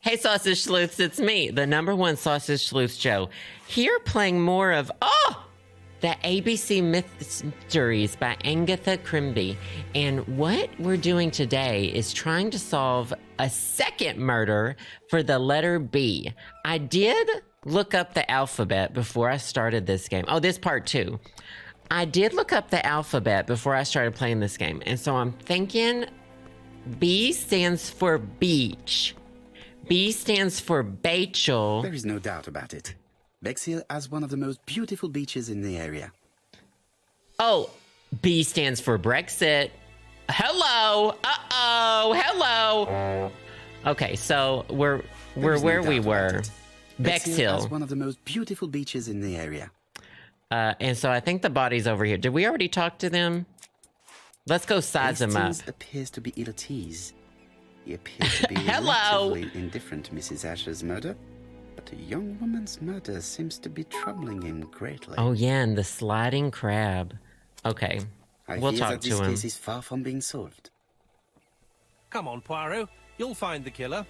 Hey, Sausage Sleuths, it's me, the #1 Sausage Sleuth Joe, here playing more of, the ABC Mysteries by Agatha Christie. And what we're doing today is trying to solve a second murder for the letter B. I did look up the alphabet before I started this game. Oh, this part 2. I did look up the alphabet before I started playing this game. And so I'm thinking B stands for beach. B stands for Bachel. There is no doubt about it. Bexhill has one of the most beautiful beaches in the area. Oh, B stands for Brexit. Hello. Hello. Okay, so we're where we were. Bexhill has one of the most beautiful beaches in the area. And so I think the body's over here. Did we already talk to them? Let's go size them up. Hastings appears to be ill at ease. He appears to be Hello. relatively indifferent to Mrs. Asher's murder, but a young woman's murder seems to be troubling him greatly. Oh yeah, and the sliding crab. Okay, we'll hear talk that to this him. case is far from being solved. Come on, Poirot. You'll find the killer.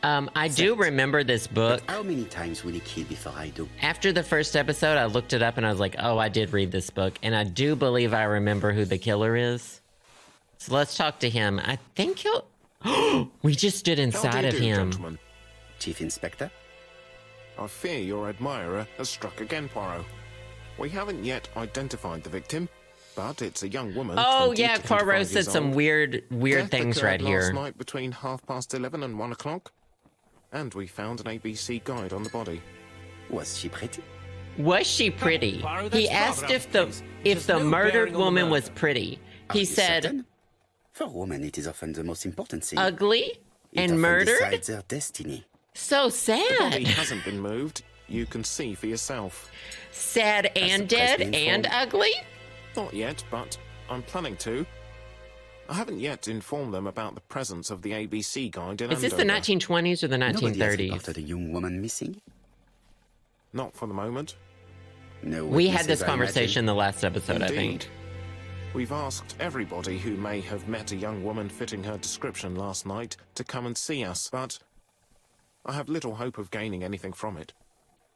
I do remember this book. But how many times will he kill before I do? After the first episode, I looked it up and I was like, oh, I did read this book. And I do believe I remember who the killer is. So let's talk to him. I think he'll... We just stood inside of him. Gentlemen? Chief Inspector? I fear your admirer has struck again, Poirot. We haven't yet identified the victim, but it's a young woman. Oh, 20 yeah, to 25 Poirot said years some old. weird Death things occurred right last here. night between 11:30 and 1 o'clock. And we found an ABC guide on the body. Was she pretty? Was she pretty? Poirot, He that's asked rather if the out of place. There's no murdered bearing on the woman murder. was pretty. Are He you said certain? For women, it is often the most important thing. ugly It and often murdered. decides their destiny. So The body sad. hasn't been moved. You can see for yourself. Sad and dead surprisingly and informed. ugly. Not yet, but I'm planning to. I haven't yet informed them about the presence of the ABC guide in Is this the Andover. 1920s or the Nobody has 1930s? reported a young woman missing. Not for the moment. No We had witnesses, this I conversation in imagine. the last episode, I Indeed. think. We've asked everybody who may have met a young woman fitting her description last night to come and see us, but I have little hope of gaining anything from it.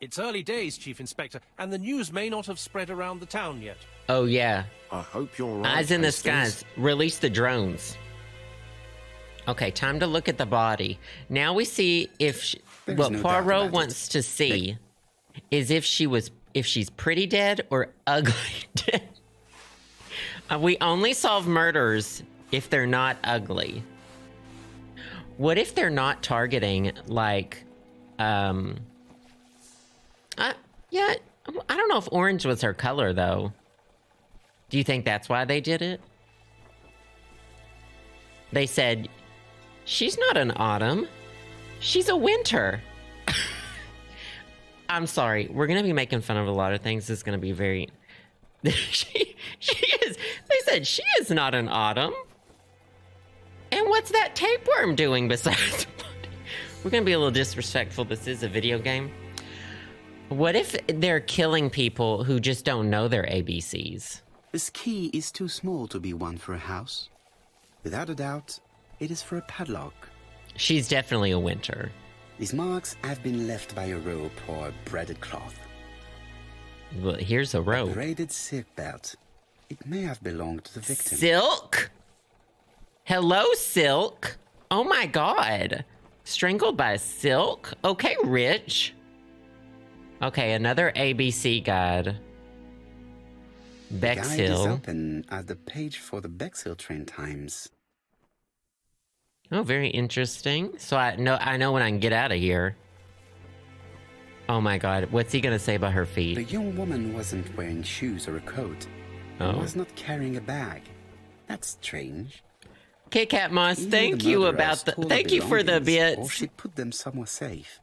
It's early days, Chief Inspector, and the news may not have spread around the town yet. Oh, yeah. I hope you're right. Eyes in the Hastings. skies. Release the drones. Okay, time to look at the body. Now we see if There's what no doubt Poirot about wants to see is if she's pretty dead or ugly dead. We only solve murders if they're not ugly. What if they're not targeting like yeah, I don't know if orange was her color though. Do you think that's why they did it? They said, she's not an autumn. She's a winter. I'm sorry. We're going to be making fun of a lot of things. It's going to be very... she is... They said she is not an autumn. And what's that tapeworm doing besides... We're going to be a little disrespectful. This is a video game. What if they're killing people who just don't know their ABCs? This key is too small to be one for a house. Without a doubt, it is for a padlock. She's definitely a winter. These marks have been left by a rope or a braided cloth. Well, here's a rope. Braided silk belt. It may have belonged to the victim. Silk? Hello, Silk. Oh my god. Strangled by silk? Okay, Rich. Okay, another ABC guide. The guide is Bexhill. open at the page for the Bexhill train times. Oh, very interesting. So I know when I can get out of here. Oh my god, what's he gonna say about her The feet? young woman wasn't wearing shoes or a coat. And Oh. was not carrying a bag. That's strange. Kit Kat Moss, Either thank the you murderer about the stole her thank you for the belongings, Or bits. she put them somewhere safe.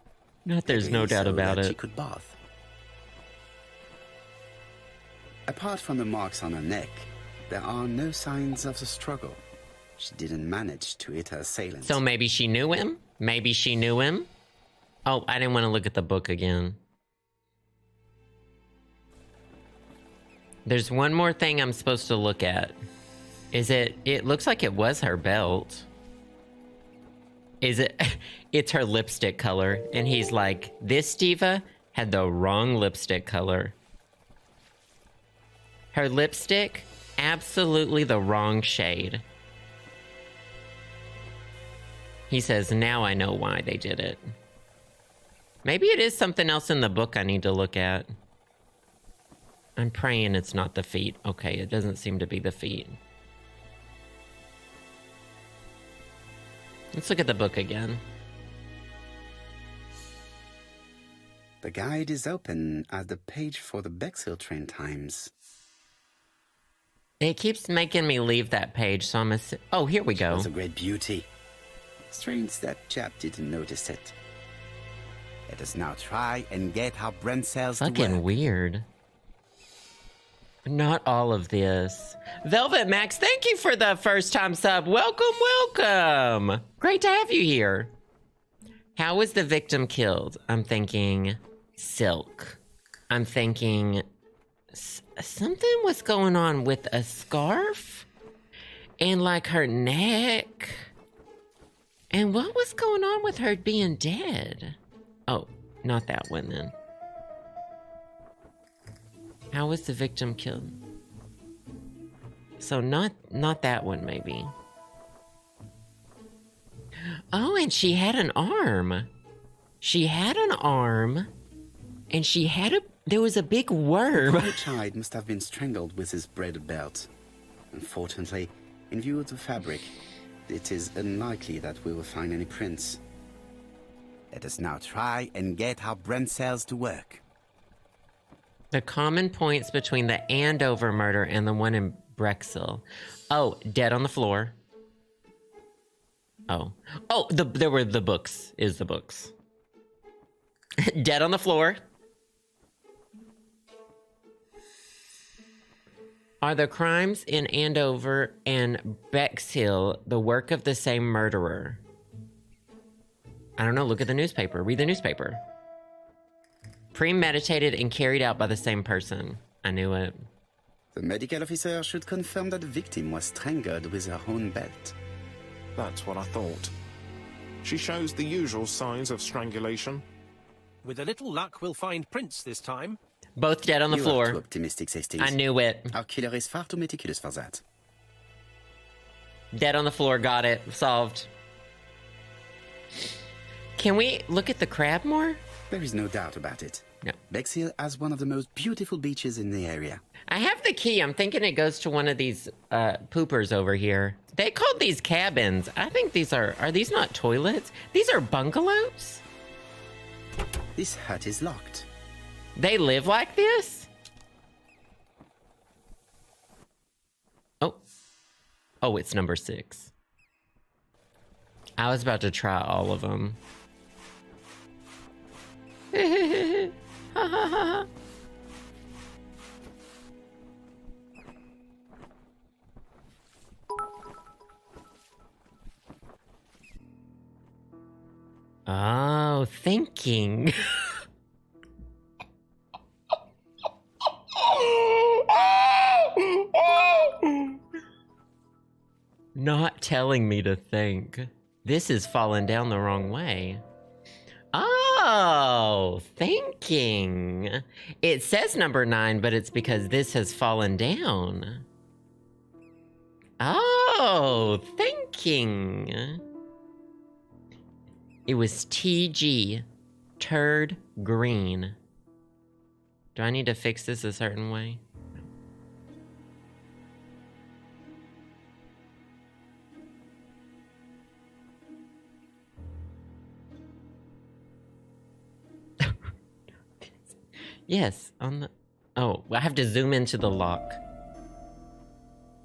Not there's no Maybe doubt so about that She it. could bath. Apart from the marks on her neck, there are no signs of the struggle. She didn't manage to hit her assailant. So maybe she knew him? Maybe she knew him? Oh, I didn't want to look at the book again. There's one more thing I'm supposed to look at. It looks like it was her belt. Is it? It's her lipstick color. And he's like, this diva had the wrong lipstick color. Her lipstick, absolutely the wrong shade. He says, now I know why they did it. Maybe it is something else in the book I need to look at. I'm praying it's not the feet. Okay, it doesn't seem to be the feet. Let's look at the book again. The guide is open at the page for the Bexhill train times. It keeps making me leave that page, so I'm oh, here we go. It's a great beauty. Strange that chap didn't notice it. Let us now try and get our brain cells to Fucking work. weird. Not all of this. Velvet Max, thank you for the first time sub. Welcome, welcome. Great to have you here. How was the victim killed? I'm thinking silk. I'm thinking something was going on with a scarf and like her neck. And what was going on with her being dead? Oh, not that one then. How was the victim killed? So not that one, maybe. Oh, and she had an arm. She had an arm, and she had there was a big worm. The child must have been strangled with his braided belt. Unfortunately, in view of the fabric, it is unlikely that we will find any prints. Let us now try and get our brain cells to work. The common points between the Andover murder and the one in Brexhill. Oh, dead on the floor. Oh, there were the books. Is the books. Dead on the floor. Are the crimes in Andover and Bexhill the work of the same murderer? I don't know. Look at the newspaper. Read the newspaper. Premeditated and carried out by the same person. I knew it. The medical officer should confirm that the victim was strangled with her own belt. That's what I thought. She shows the usual signs of strangulation. With a little luck, we'll find prints this time. Both dead on the You are floor. too optimistic, Hastings. I knew it. Our killer is far too meticulous for that. Dead on the floor. Got it. Solved. Can we look at the crab more? There is no doubt about it. No. Bexhill has one of the most beautiful beaches in the area. I have the key. I'm thinking it goes to one of these poopers over here. They called these cabins. I think these are these not toilets? These are bungalows? This hut is locked. They live like this? Oh, it's number 6. I was about to try all of them. Oh, thinking. Not telling me to think. This is falling down the wrong way. Oh, thinking. It says number 9, but it's because this has fallen down. Oh, thinking. It was TG, turd green. Do I need to fix this a certain way? Yes, on the... Oh, I have to zoom into the lock.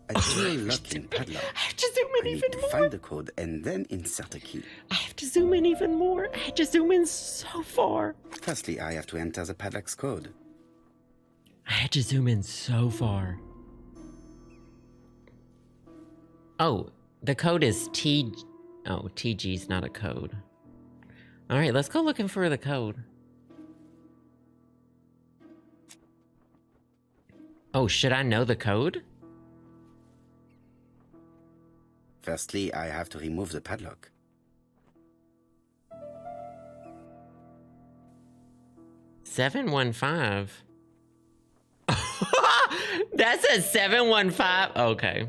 A dual locking padlock. I have to zoom in I need even to more. find the code and then insert a key. I have to zoom in even more. I had to zoom in so far. Firstly, I have to enter the padlock's code. I had to zoom in so far. Oh, the code is T... Oh, TG's not a code. All right, let's go looking for the code. Oh, should I know the code? Firstly, I have to remove the padlock. 715. That says 715. Okay.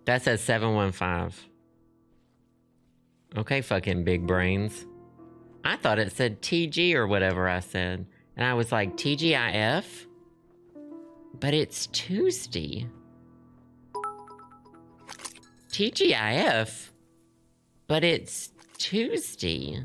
That says 715. Okay, fucking big brains. I thought it said TG or whatever I said. And I was like, TGIF? But it's Tuesday. TGIF? But it's Tuesday.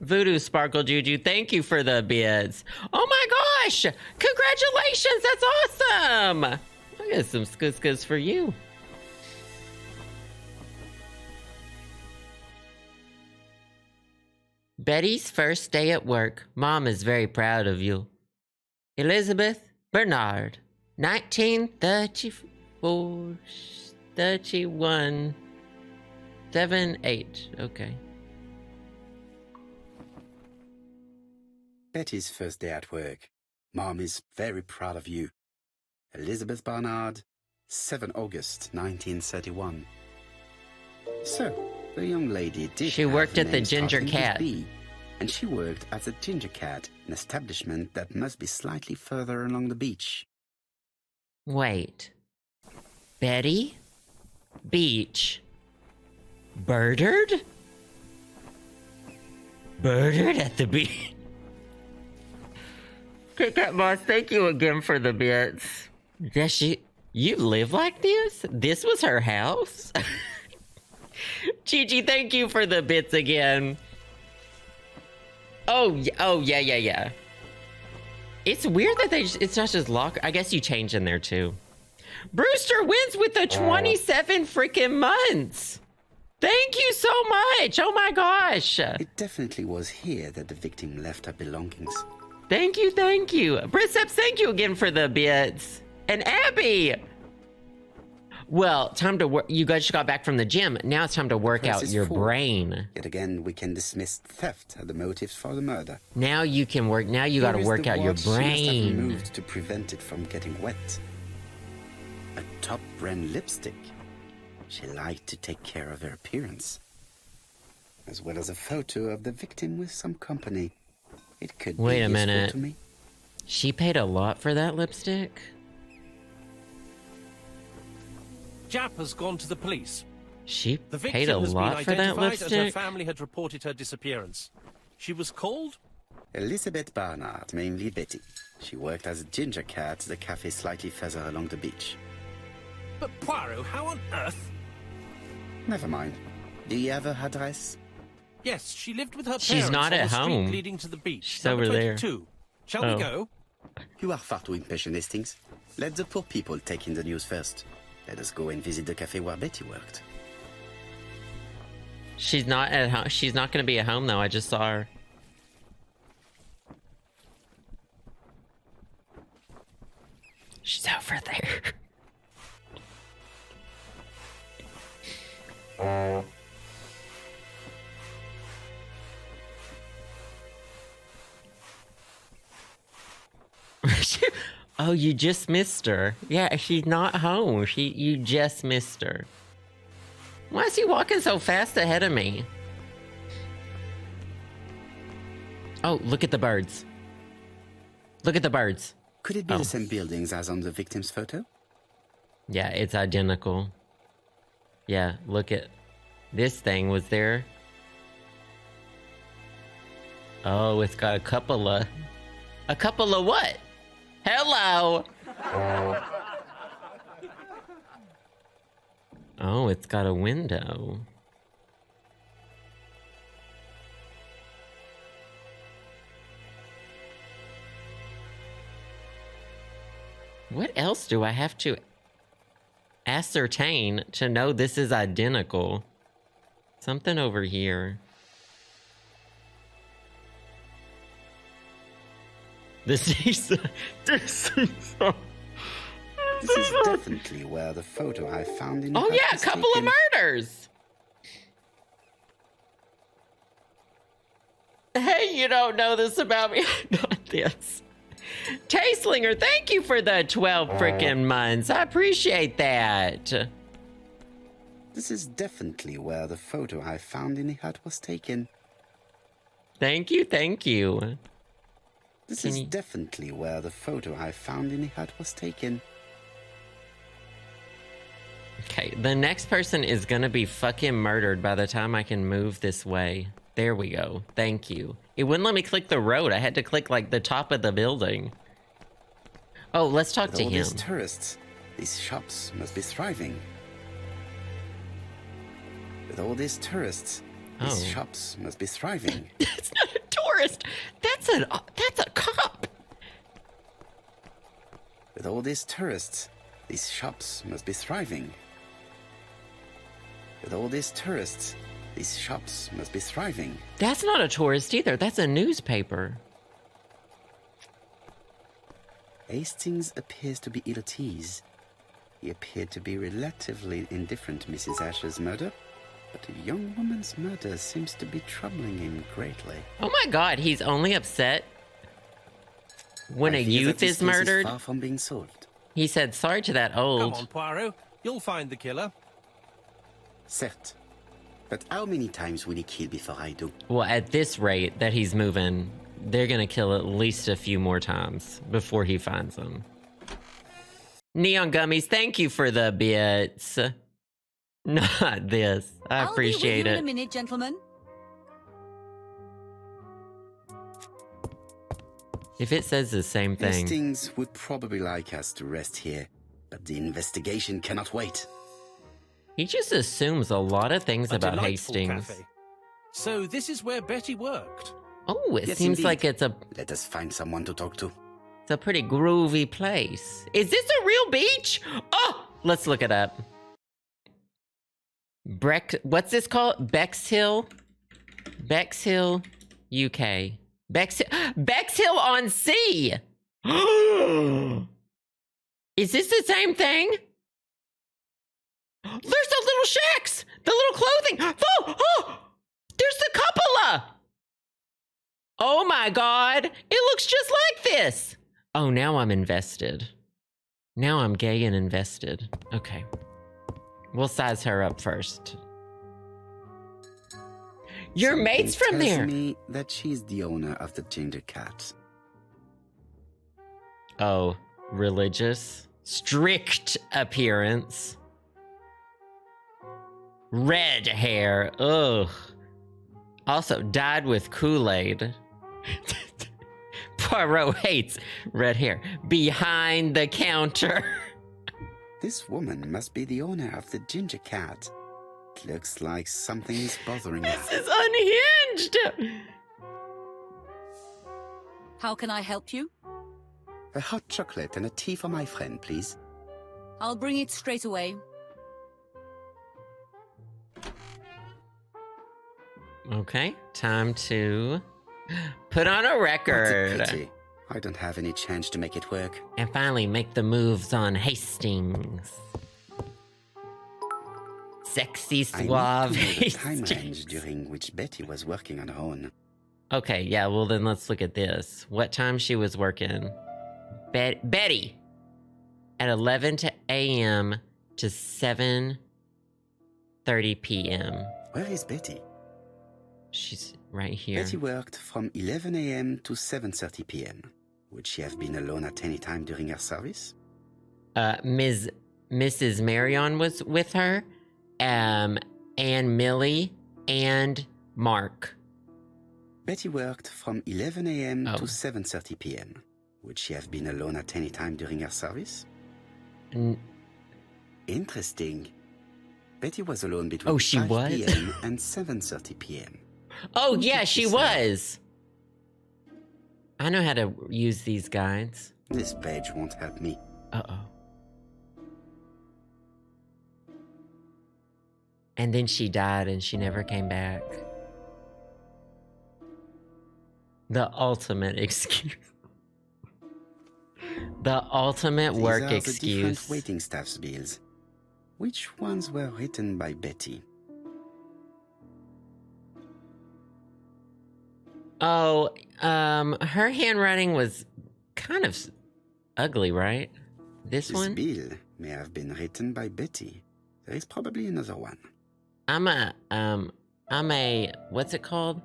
Voodoo Sparkle Juju, thank you for the bits. Oh my gosh! Congratulations, that's awesome! I got some skis for you. Betty's first day at work. Mom is very proud of you. Elizabeth Bernard, 1934, 31, 78. Okay. Betty's first day at work. Mom is very proud of you. Elizabeth Barnard, 7 August 1931. So, the young lady did. She worked at the Ginger Cat. B, and she worked as a Ginger Cat, an establishment that must be slightly further along the beach. Wait. Betty? Beach. Birdered? Birdered at the beach. Kit Kat Boss, thank you again for the bits. Yes, you live like this? This was her house? Gigi, thank you for the bits again. Oh, yeah. It's weird that it's not just lock. I guess you change in there too. Brewster wins with the 27 freaking months. Thank you so much. Oh my gosh. It definitely was here that the victim left her belongings. Thank you. Briseps, thank you again for the bits. And Abby. Well, time to work. You guys just got back from the gym. Now it's time to work out your brain. Yet again, we can dismiss theft as the motives for the murder. Now you can work. Now you got to work out your brain. She must have removed to prevent it from getting wet. A top brand lipstick. She liked to take care of her appearance. As well as a photo of the victim with some company. It could be Wait a useful minute. to me. She paid a lot for that lipstick? Jap has gone to the police. She The paid victim a has lot been for that identified as her lipstick? family had reported her disappearance. She was called? Elizabeth Barnard, mainly Betty. She worked as a Ginger Cat at the cafe slightly further along the beach. But Poirot, how on earth? Never mind. Do you have her address? Yes, she lived with her parents She's not on at the home. street leading to the beach. She's Number over there. 22. Shall Oh. we go? You are far too impatient, Hastings. Let the poor people take in the news first. Let us go and visit the cafe where Betty worked. She's not at home. She's not going to be at home, though. I just saw her. She's over there. Oh, you just missed her. Yeah, she's not home. You just missed her. Why is he walking so fast ahead of me? Oh, look at the birds. Look at the birds. Could it be the same buildings as on the victim's photo? Yeah, it's identical. Yeah, look at this thing was there. Oh, it's got a couple of what? Hello. Oh, it's got a window. What else do I have to ascertain to know this is identical? Something over here. This is definitely where the photo I found in. Oh yeah, a couple of murders. Hey, you don't know this about me. Not this. Tastelinger, thank you for the 12 frickin' months. I appreciate that. This is definitely where the photo I found in the hut was taken. Thank you, thank you. This is definitely where the photo I found in the hut was taken. Okay, the next person is gonna be fucking murdered by the time I can move this way. There we go. Thank you. It wouldn't let me click the road. I had to click, like, the top of the building. Oh, let's talk to him. With all these tourists, these shops must be thriving. With all these tourists, these shops must be thriving. That's not a tourist. That's a cop. With all these tourists, these shops must be thriving. With all these tourists, these shops must be thriving. That's not a tourist either. That's a newspaper. Hastings appears to be ill at ease. He appeared to be relatively indifferent to Mrs. Asher's murder, but a young woman's murder seems to be troubling him greatly. Oh my god, he's only upset when a youth is murdered? Far from being solved. He said sorry to that old. Come on, Poirot. You'll find the killer. Certes. But how many times will he kill before I do? Well, at this rate that he's moving, they're gonna kill at least a few more times before he finds them. Neon Gummies, thank you for the bits. Not this. I appreciate I'll be with you it. in a minute, gentlemen. If it says the same thing. Hastings would probably like us to rest here, but the investigation cannot wait. He just assumes a lot of things about Delightful Hastings. cafe. So this is where Betty worked. Oh, it Yes, seems indeed. like it's Let us find someone to talk to. a pretty groovy place. Is this a real beach? Oh, let's look it up. What's this called? Bexhill? Bexhill, UK. Bexhill on Sea! Is this the same thing? There's the little shacks! The little clothing! Oh! There's the cupola! Oh my god! It looks just like this! Oh, now I'm invested. Now I'm gay and invested. Okay. We'll size her up first. Your mate's from Something there! tells me that she's the owner of the ginger cat. Oh, religious? Strict appearance. Red hair. Ugh. Also, dyed with Kool-Aid. Poirot hates red hair. Behind the counter. This woman must be the owner of the ginger cat. It looks like something is bothering her. This is unhinged. How can I help you? A hot chocolate and a tea for my friend, please. I'll bring it straight away. Okay, time to put on a What a record. pity. I don't have any change to make it work. And finally make the moves on Hastings. Sexy, I suave need to know the time Hastings. range during which Betty was working on her own. Okay, yeah, well then let's look at this. What time she was working? Betty! At 11 a.m. to 7:30 p.m. Where is Betty? She's right here. Betty worked from 11 a.m. to 7:30 p.m. Would she have been alone at any time during her service? Mrs. Marion was with her, and Millie, and Mark. Betty worked from 11 a.m. Oh. to 7:30 p.m. Would she have been alone at any time during her service? Interesting. Betty was alone between Oh, she 5 was? p.m. and 7:30 p.m. Oh, Who yeah, did she she serve? was. I know how to use these guides. This page won't help me. Uh-oh. And then she died and she never came back. The ultimate excuse. The ultimate These work are the excuse. different waiting staff's bills. Which ones were written by Betty? Oh, her handwriting was kind of ugly, right? This This one? bill may have been written by Betty. There is probably another one. I'm a, what's it called?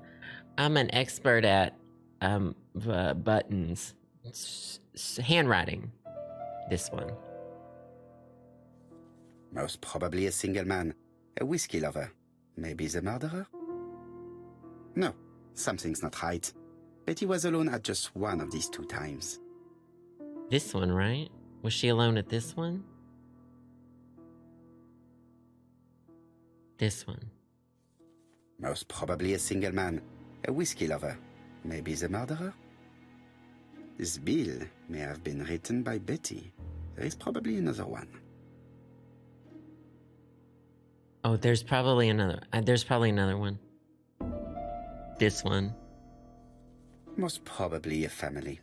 I'm an expert at, buttons. Handwriting. This one. Most probably a single man, a whiskey lover. Maybe the murderer? No, something's not right. Betty was alone at just one of these 2 times. This one, right? Was she alone at this one? This one. Most probably a single man, a whiskey lover. Maybe the murderer? This bill may have been written by Betty. There is probably another one. Oh, there's probably another one. This one. Most probably a family.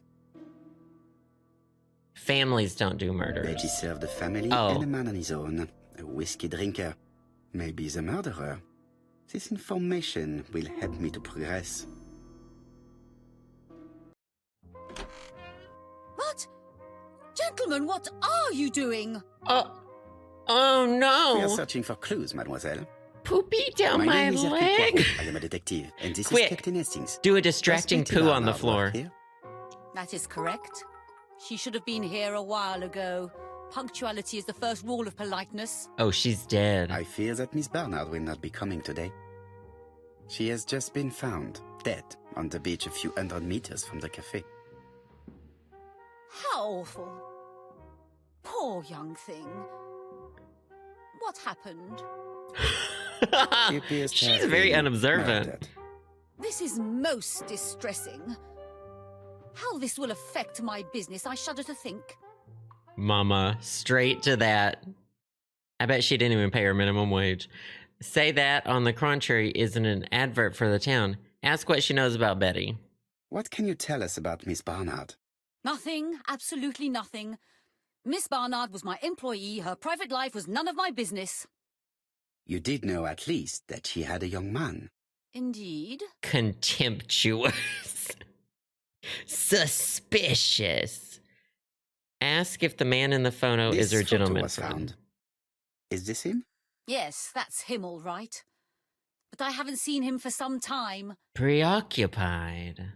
Families don't do murders. Betty served a family Oh. and a man on his own. A whiskey drinker. Maybe the murderer. This information will help me to progress. What? Gentlemen, what are you doing? Oh We are no! searching for clues, mademoiselle. Poopy down my name is Hercule leg. Poirot. I am a detective, and this Quick. is Captain Hastings. Do a Does distracting Betty poo on the Barnard floor. work here? That is correct. She should have been here a while ago. Punctuality is the first rule of politeness. Oh, she's dead. I fear that Miss Barnard will not be coming today. She has just been found, dead, on the beach a few hundred meters from the café. How awful. Poor young thing. What happened? She appears to She's have very been unobservant. murdered. This is most distressing. How this will affect my business, I shudder to think. Mama, straight to that. I bet she didn't even pay her minimum wage. Say that, on the contrary, isn't an advert for the town. Ask what she knows about Betty. What can you tell us about Miss Barnard? Nothing, absolutely nothing. Miss Barnard was my employee. Her private life was none of my business. You did know at least that she had a young man. Indeed. Contemptuous. Suspicious. Ask if the man in the photo is This her photo gentleman was friend. found. Is this him? Yes, that's him all right. But I haven't seen him for some time. Preoccupied.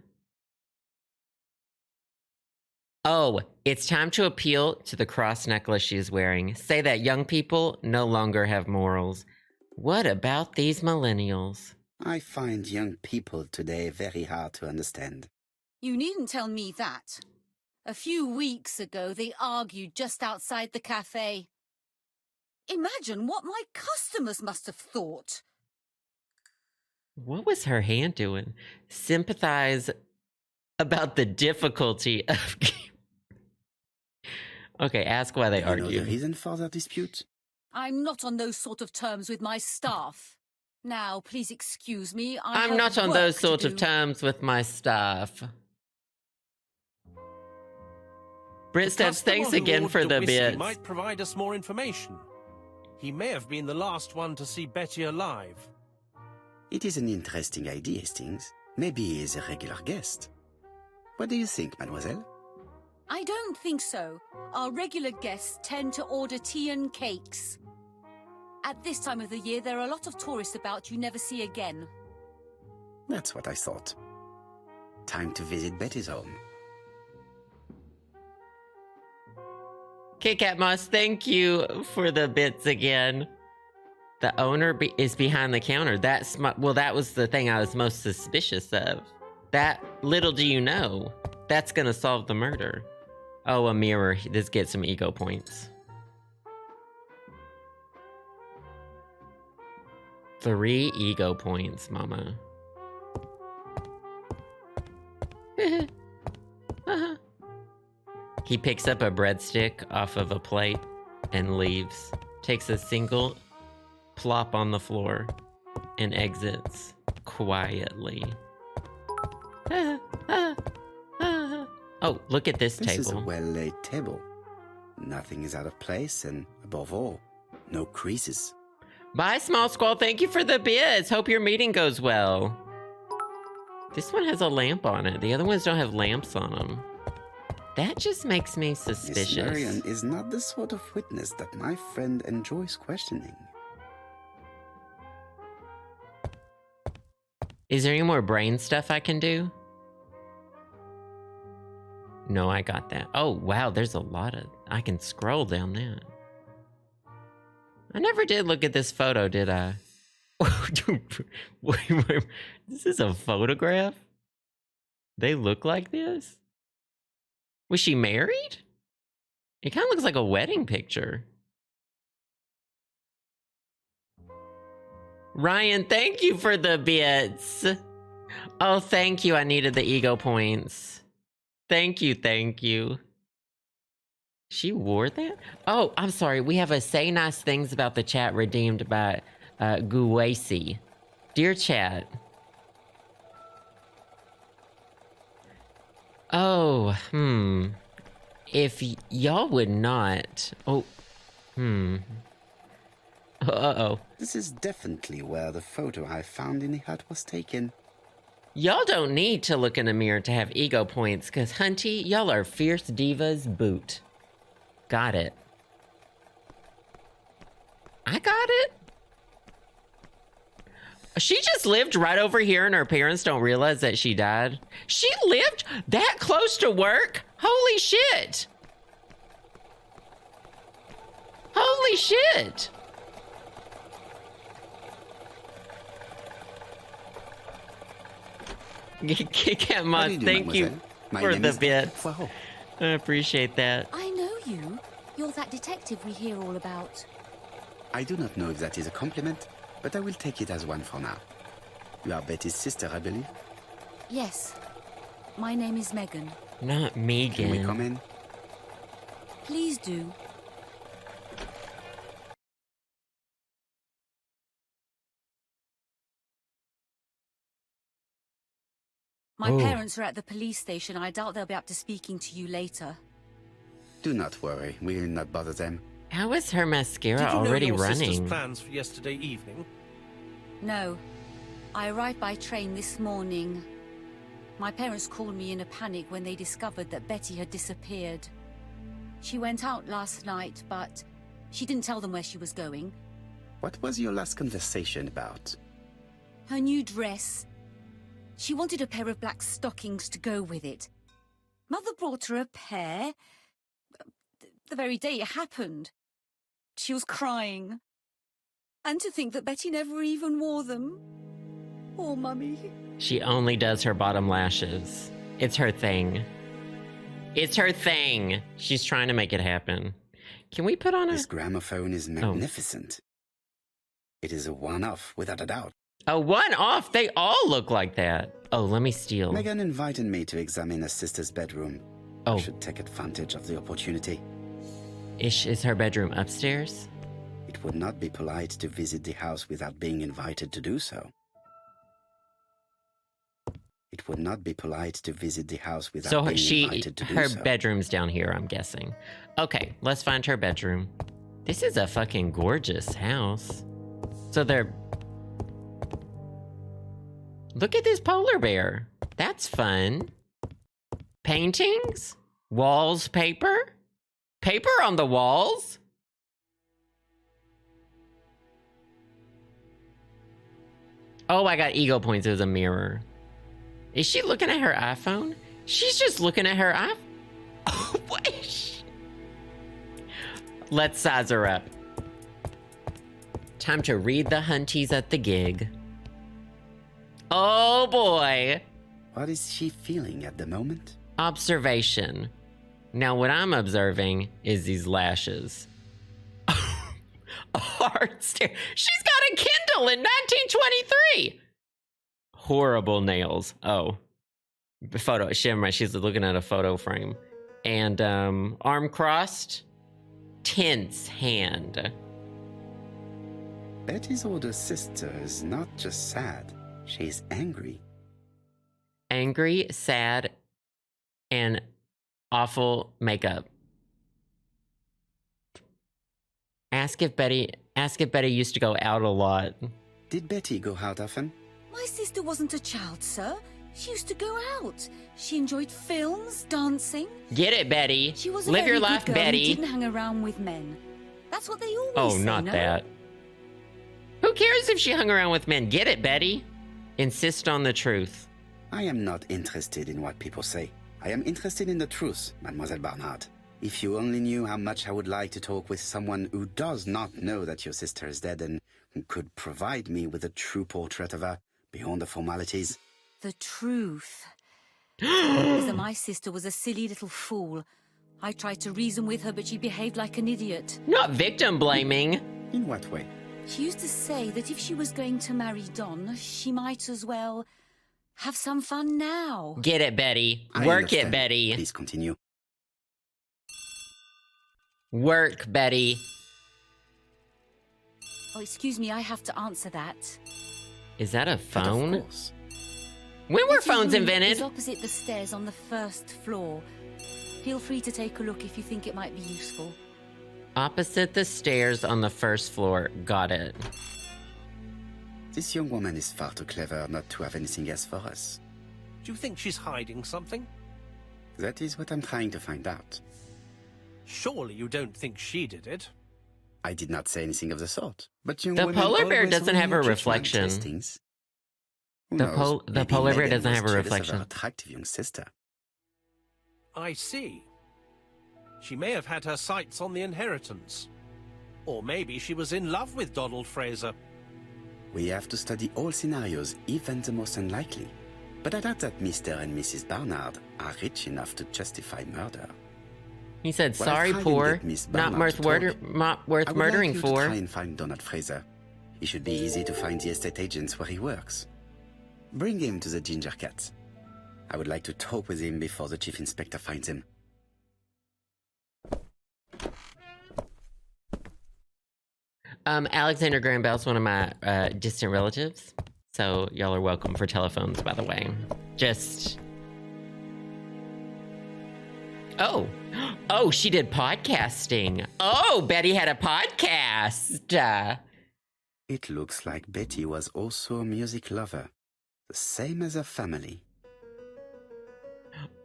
Oh, it's time to appeal to the cross necklace she's wearing. Say that young people no longer have morals. What about these millennials? I find young people today very hard to understand. You needn't tell me that. A few weeks ago, they argued just outside the cafe. Imagine what my customers must have thought. What was her hand doing? Sympathize about the difficulty of... Okay, ask why they Do you know argue. the reason for their dispute? I'm not on those sort of terms with my staff. Now, please excuse me. I'm have not on work those to sort of do. terms with my staff. Britt Steps, Customer thanks who again for ordered the whiskey bits. might provide us more information. He may have been the last one to see Betty alive. It is an interesting idea, Hastings. Maybe he is a regular guest. What do you think, mademoiselle? I don't think so. Our regular guests tend to order tea and cakes. At this time of the year, there are a lot of tourists about you never see again. That's what I thought. Time to visit Betty's home. Kit Kat Moss, thank you for the bits again. The owner is behind the counter. Well, that was the thing I was most suspicious of. That, little do you know, that's gonna solve the murder. Oh, a mirror. This gets some ego points. 3 ego points, mama. He picks up a breadstick off of a plate and leaves. Takes a single plop on the floor and exits quietly. Oh, look at this This is a table. well-laid table. Nothing is out of place, and above all, no creases. Bye, Small Squall. Thank you for the bits. Hope your meeting goes well. This one has a lamp on it. The other ones don't have lamps on them. That just makes me Miss suspicious. Marion is not the sort of witness that my friend enjoys questioning. Is there any more brain stuff I can do? No, I got that. Oh, wow, there's a lot of... I can scroll down that. I never did look at this photo, did I? Wait, this is a photograph? They look like this? Was she married? It kind of looks like a wedding picture. Ryan, thank you for the bits. Oh, thank you. I needed the ego points. Thank you, thank you. She wore that? Oh, I'm sorry. We have a say nice things about the chat redeemed by Guwasi. Dear chat. Oh, If y'all would not... Oh, Uh-oh. This is definitely where the photo I found in the hut was taken. Y'all don't need to look in the mirror to have ego points, because, hunty, y'all are fierce divas boot. Got it. I got it. She just lived right over here and her parents don't realize that she died. She lived that close to work? Holy shit. Holy shit. Kit Kat Moss, thank you for the bits. I appreciate that. I know you. You're that detective we hear all about. I do not know if that is a compliment, but I will take it as one for now. You are Betty's sister, I believe? Yes. My name is Megan. Not Megan. Can we come in? Please do. My parents are at the police station. I doubt they'll be up to speaking to you later. Do not worry. We will not bother them. How is her mascara Did you already know your running? sister's plans for yesterday evening? No. I arrived by train this morning. My parents called me in a panic when they discovered that Betty had disappeared. She went out last night, but she didn't tell them where she was going. What was your last conversation about? Her new dress. She wanted a pair of black stockings to go with it. Mother brought her a pair. The very day it happened. She was crying. And to think that Betty never even wore them. Poor Mummy. She only does her bottom lashes. It's her thing. It's her thing. She's trying to make it happen. Can we put on This gramophone is magnificent. It is a one-off, without a doubt. a one-off? They all look like that. Oh, let me steal. Megan invited me to examine her sister's bedroom. Oh. I should take advantage of the opportunity. Is her bedroom upstairs? It would not be polite to visit the house without being invited to do so. It would not be polite to visit the house without being invited to do so. Her bedroom's down here, I'm guessing. Okay, let's find her bedroom. This is a fucking gorgeous house. So they're... Look at this polar bear. That's fun. Paintings? Walls, paper? Paper on the walls? Oh, I got ego points. It was a mirror. Is she looking at her iPhone? She's just looking at her iPhone. Oh, what is she? Let's size her up. Time to read the hunties at the gig. Oh boy. What is she feeling at the moment? Observation. Now what I'm observing is these lashes. A hard stare. She's got a Kindle in 1923. Horrible nails. Oh. Photo. She's looking at a photo frame. And arm crossed. Tense hand. Betty's older sister is not just sad. She's angry. Angry, sad, and awful makeup. Ask if Betty used to go out a lot. Did Betty go out often? My sister wasn't a child, sir. She used to go out. She enjoyed films, dancing. Get it, Betty. She was a Live very your good life, girl who Betty. didn't hang around with men. That's what they always Oh, say, not no? that. Who cares if she hung around with men? Get it, Betty. Insist on the truth. I am not interested in what people say. I am interested in the truth, Mademoiselle Barnard. If you only knew how much I would like to talk with someone who does not know that your sister is dead and who could provide me with a true portrait of her beyond the formalities. The truth. Is that my sister was a silly little fool. I tried to reason with her, but she behaved like an idiot. Not victim blaming. In what way? She used to say that if she was going to marry Don, she might as well have some fun now. Get it, Betty. I Work understand. it, Betty. Please continue. Work, Betty. Oh, excuse me, I have to answer that. Is that a But phone? of course. When were Betty's phones room invented? is opposite the stairs on the first floor. Feel free to take a look if you think it might be useful. Opposite the stairs on the first floor. Got it. This young woman is far too clever not to have anything else for us. Do you think she's hiding something? That is what I'm trying to find out. Surely you don't think she did it? I did not say anything of the sort. But young The women polar bear always doesn't run have a into reflection. judgment testings. Who The knows? Maybe polar bear Megan doesn't was have a jealous of her reflection. attractive young sister. I see. She may have had her sights on the inheritance. Or maybe she was in love with Donald Fraser. We have to study all scenarios, even the most unlikely. But I doubt that Mr. and Mrs. Barnard are rich enough to justify murder. He said, Well, I'll sorry, try and poor. get Miss Not Barnard worth, to talk. not worth I would murdering like you for. to try and find Donald Fraser. It should be easy to find the estate agents where he works. Bring him to the Ginger Cat. I would like to talk with him before the chief inspector finds him. Alexander Graham Bell's one of my distant relatives. So y'all are welcome for telephones, by the way. Just... Oh. Oh, she did podcasting. Oh, Betty had a podcast. It looks like Betty was also a music lover, the same as her family.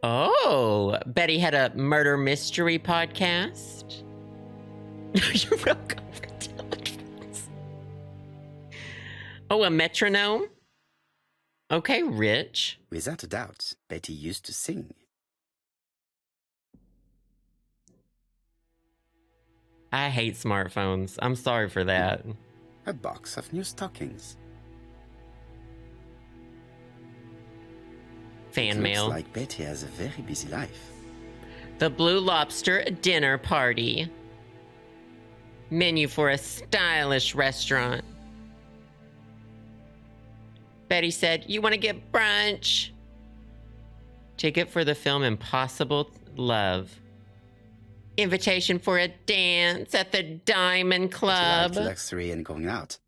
Oh, Betty had a murder mystery podcast. You're welcome for telephones. Oh, a metronome? Okay, Rich. Without a doubt, Betty used to sing. I hate smartphones. I'm sorry for that. A box of new stockings. Fan It mail. looks like Betty has a very busy life. The Blue Lobster dinner party. Menu for a stylish restaurant. Betty said, "You want to get brunch?" Ticket for the film Impossible Love. Invitation for a dance at the Diamond Club. She liked luxury and going out.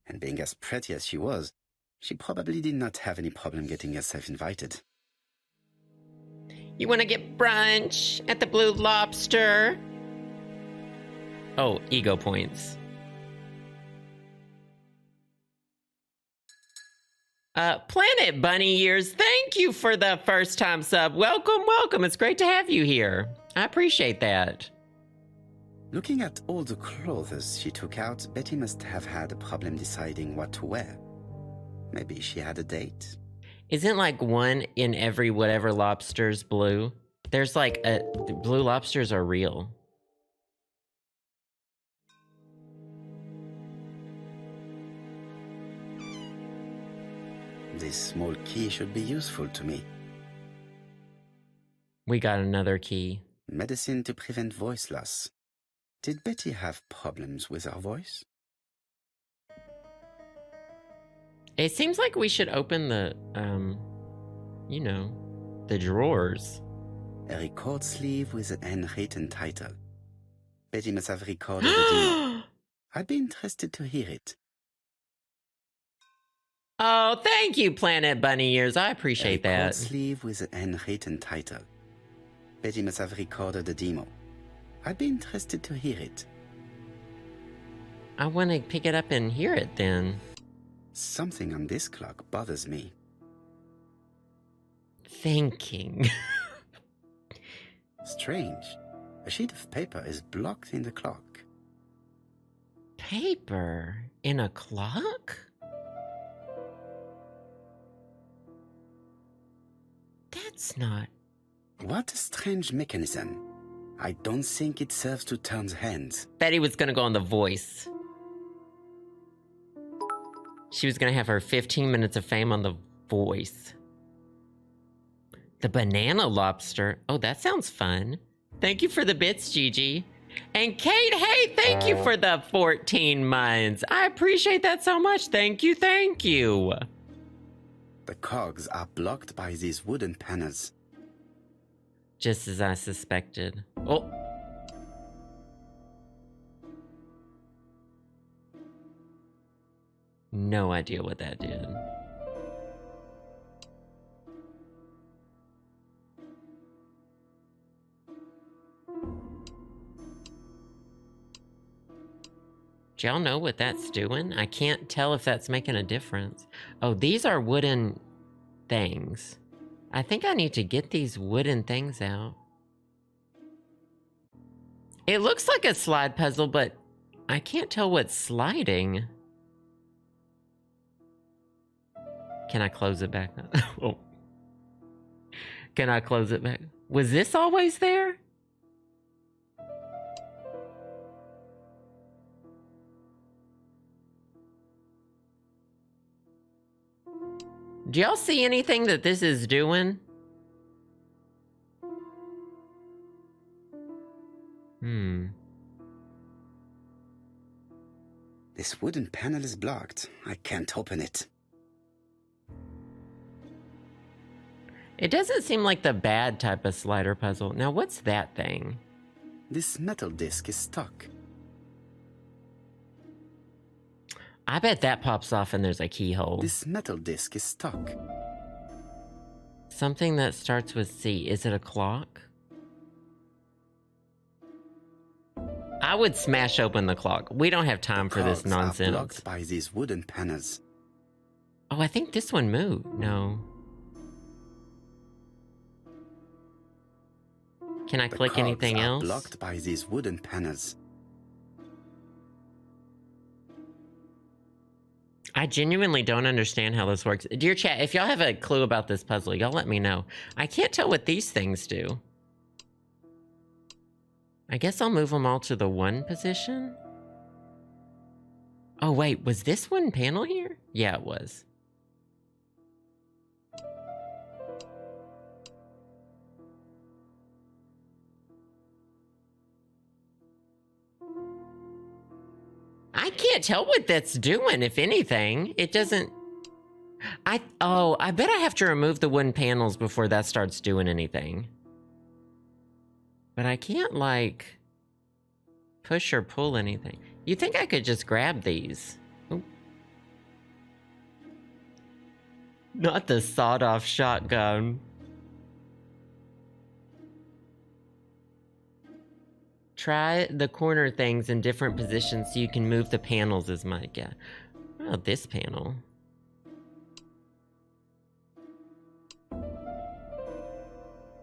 And being as pretty as she was, she probably did not have any problem getting herself invited. You want to get brunch at the Blue Lobster? Oh, ego points. Planet Bunny Years, thank you for the first time sub. Welcome, welcome. It's great to have you here. I appreciate that. Looking at all the clothes she took out, Betty must have had a problem deciding what to wear. Maybe she had a date. Isn't like one in every whatever lobster's blue? There's like blue lobsters are real. This small key should be useful to me. We got another key. Medicine to prevent voice loss. Did Betty have problems with her voice? It seems like we should open the, you know, the drawers. A record sleeve with an handwritten title. Betty must have recorded the demo. I'd be interested to hear it. Oh, thank you, Planet Bunny Ears. I appreciate A record that. sleeve with an handwritten title. Betty must have recorded the demo. I'd be interested to hear it. I want to pick it up and hear it then. Something on this clock bothers me. thinking? Strange. A sheet of paper is blocked in the clock. Paper in a clock? That's not... What a strange mechanism. I don't think it serves to turn the hands. Betty was gonna go on The Voice. She was gonna have her 15 minutes of fame on The Voice. The banana lobster. Oh, that sounds fun. Thank you for the bits, Gigi. And Kate, hey, thank you for the 14 months. I appreciate that so much. Thank you, thank you. The cogs are blocked by these wooden panels. Just as I suspected. Oh. No idea what that did. Do y'all know what that's doing? I can't tell if that's making a difference. Oh, these are wooden things. I think I need to get these wooden things out. It looks like a slide puzzle, but I can't tell what's sliding. Can I close it back up? Oh. Can I close it back? Was this always there? Do y'all see anything that this is doing? This wooden panel is blocked. I can't open it. It doesn't seem like the bad type of slider puzzle. Now, what's that thing? This metal disc is stuck. I bet that pops off and there's a keyhole. This metal disc is stuck. Something that starts with C. Is it a clock? I would smash open the clock. We don't have time for this Cogs are nonsense. blocked by these wooden panels. Oh, I think this one moved. No. Can I The click cogs anything are else? blocked by these wooden panels. I genuinely don't understand how this works. Dear chat, if y'all have a clue about this puzzle, y'all let me know. I can't tell what these things do. I guess I'll move them all to the 1 position. Oh, wait, was this one panel here? Yeah, it was. I can't tell what that's doing, if anything. It doesn't... I bet I have to remove the wooden panels before that starts doing anything. But I can't, like, push or pull anything. You think I could just grab these? Oop. Not the sawed-off shotgun. Try the corner things in different positions so you can move the panels as much. Yeah. What about this panel?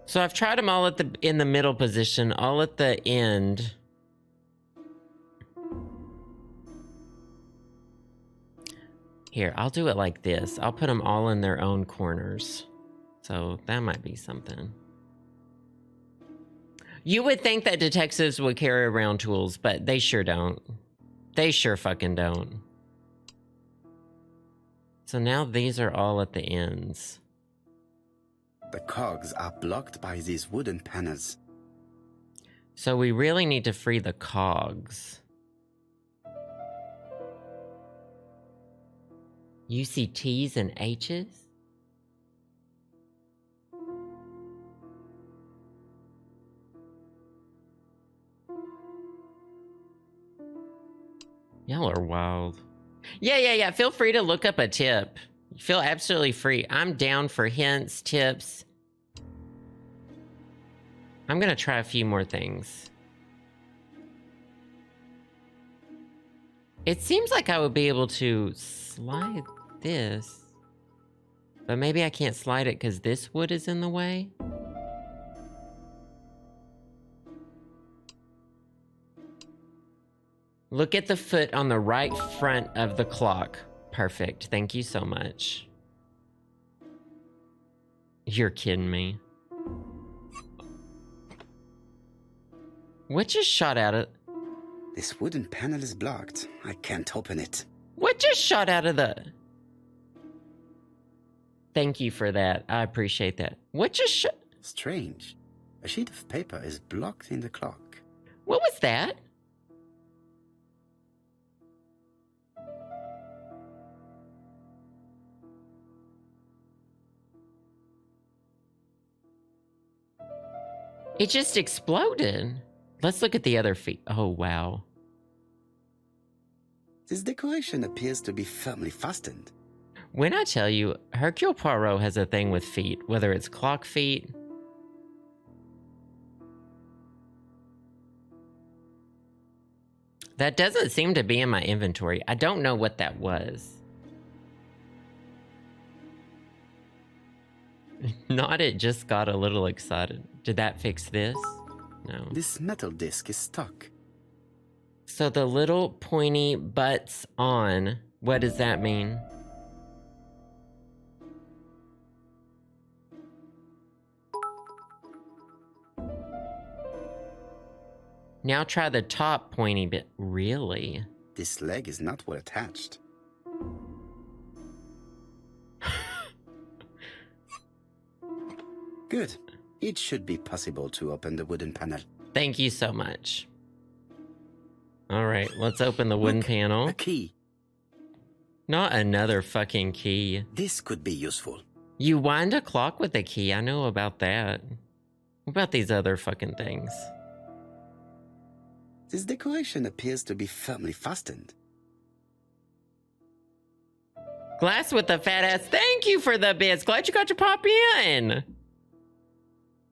So I've tried them all in the middle position, all at the end. Here, I'll do it like this. I'll put them all in their own corners. So that might be something. You would think that detectives would carry around tools, but they sure don't. They sure fucking don't. So now these are all at the ends. The cogs are blocked by these wooden panels. So we really need to free the cogs. You see T's and H's? Y'all are wild. Yeah. Feel free to look up a tip. Feel absolutely free. I'm down for hints, tips. I'm gonna try a few more things. It seems like I would be able to slide this. But maybe I can't slide it because this wood is in the way. Look at the foot on the right front of the clock. Perfect. Thank you so much. You're kidding me. What just shot out of... This wooden panel is blocked. I can't open it. What just shot out of the... Thank you for that. I appreciate that. What just shot... Strange. A sheet of paper is blocked in the clock. What was that? It just exploded. Let's look at the other feet. Oh, wow. This decoration appears to be firmly fastened. When I tell you, Hercule Poirot has a thing with feet, whether it's clock feet. That doesn't seem to be in my inventory. I don't know what that was. Not it just got a little excited. Did that fix this? No. This metal disc is stuck. So the little pointy butts on, what does that mean? Now try the top pointy bit. Really? This leg is not well attached. Good. It should be possible to open the wooden panel. Thank you so much. All right, let's open the wooden Look, panel. A key. Not another fucking key. This could be useful. You wind a clock with a key. I know about that. What about these other fucking things? This decoration appears to be firmly fastened. Glass with the fat ass. Thank you for the bits. Glad you got your pop in.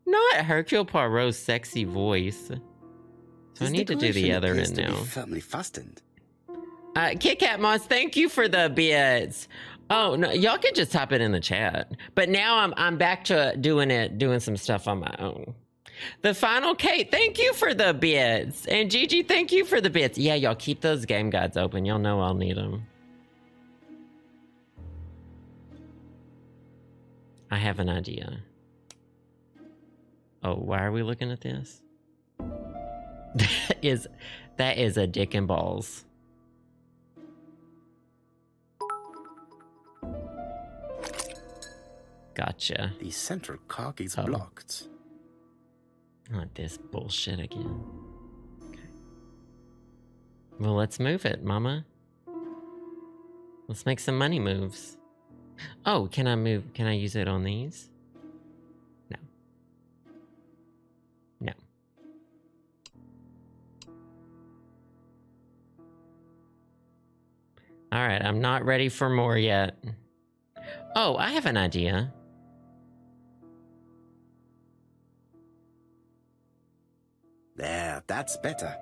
Not Hercule Poirot's sexy voice. So I need to do the other end now. Firmly fastened. Kit Kat Moss, thank you for the bits. Oh no, y'all can just type it in the chat. But now I'm back to doing some stuff on my own. The Final Kate, thank you for the bits. And Gigi, thank you for the bits. Yeah, y'all keep those game guides open. Y'all know I'll need them. I have an idea. Oh, why are we looking at this? That is a dick and balls. Gotcha. The central cock is blocked. Not this bullshit again. Okay. Well, let's move it, mama. Let's make some money moves. Oh, can I use it on these? No. No. All right, I'm not ready for more yet. Oh, I have an idea. There, that's better.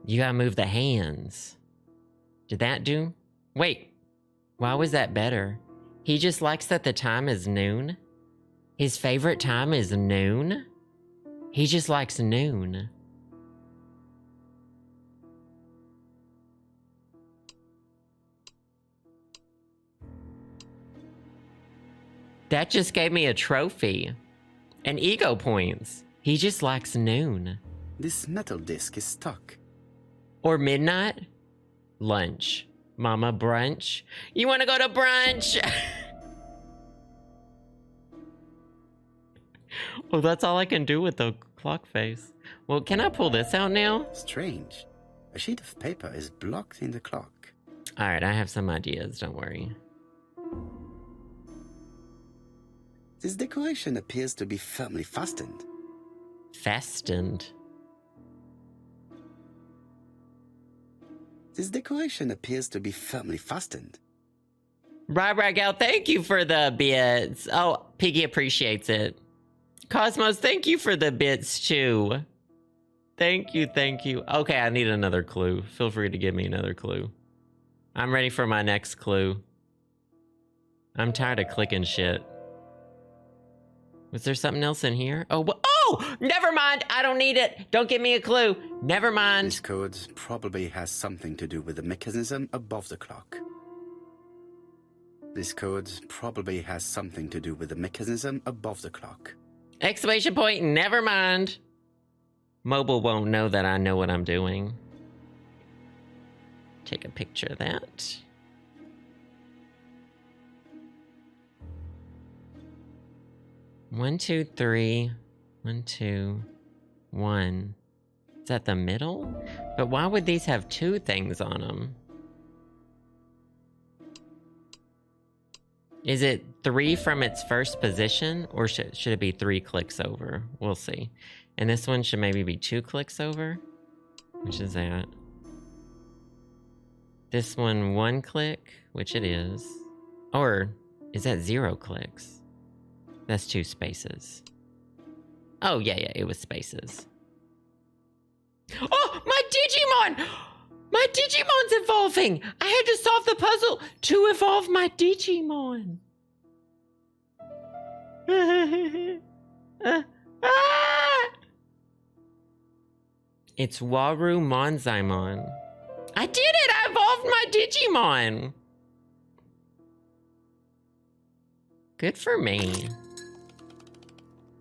You gotta move the hands. Did that do? Wait, why was that better? He just likes that the time is noon? His favorite time is noon? He just likes noon. That just gave me a trophy. And ego points. He just likes noon. This metal disc is stuck. Or midnight? Lunch. Mama, brunch? You want to go to brunch? Well, that's all I can do with the clock face. Well, can I pull this out now? Strange. A sheet of paper is blocked in the clock. All right, I have some ideas. Don't worry. This decoration appears to be firmly fastened. Fastened? This decoration appears to be firmly fastened. Right, gal, thank you for the bits. Oh, Piggy appreciates it. Cosmos, thank you for the bits too. Thank you, thank you. Okay, I need another clue. Feel free to give me another clue. I'm ready for my next clue. I'm tired of clicking shit. Was there something else in here? Oh, oh! Never mind! I don't need it! Don't give me a clue! Never mind! This code probably has something to do with the mechanism above the clock. This code probably has something to do with the mechanism above the clock. Exclamation point, never mind. Mobile won't know that I know what I'm doing. Take a picture of that. One, two, three. 1, 2, 1. Is that the middle? But why would these have 2 things on them? Is it 3 from its first position, or should it be 3 clicks over? We'll see. And this one should maybe be 2 clicks over? Which is that? This one 1 click, which it is. Or is that 0 clicks? That's 2 spaces. Oh, yeah, it was spaces. Oh, my Digimon! My Digimon's evolving! I had to solve the puzzle to evolve my Digimon. It's Waru Monzaimon. I did it! I evolved my Digimon! Good for me.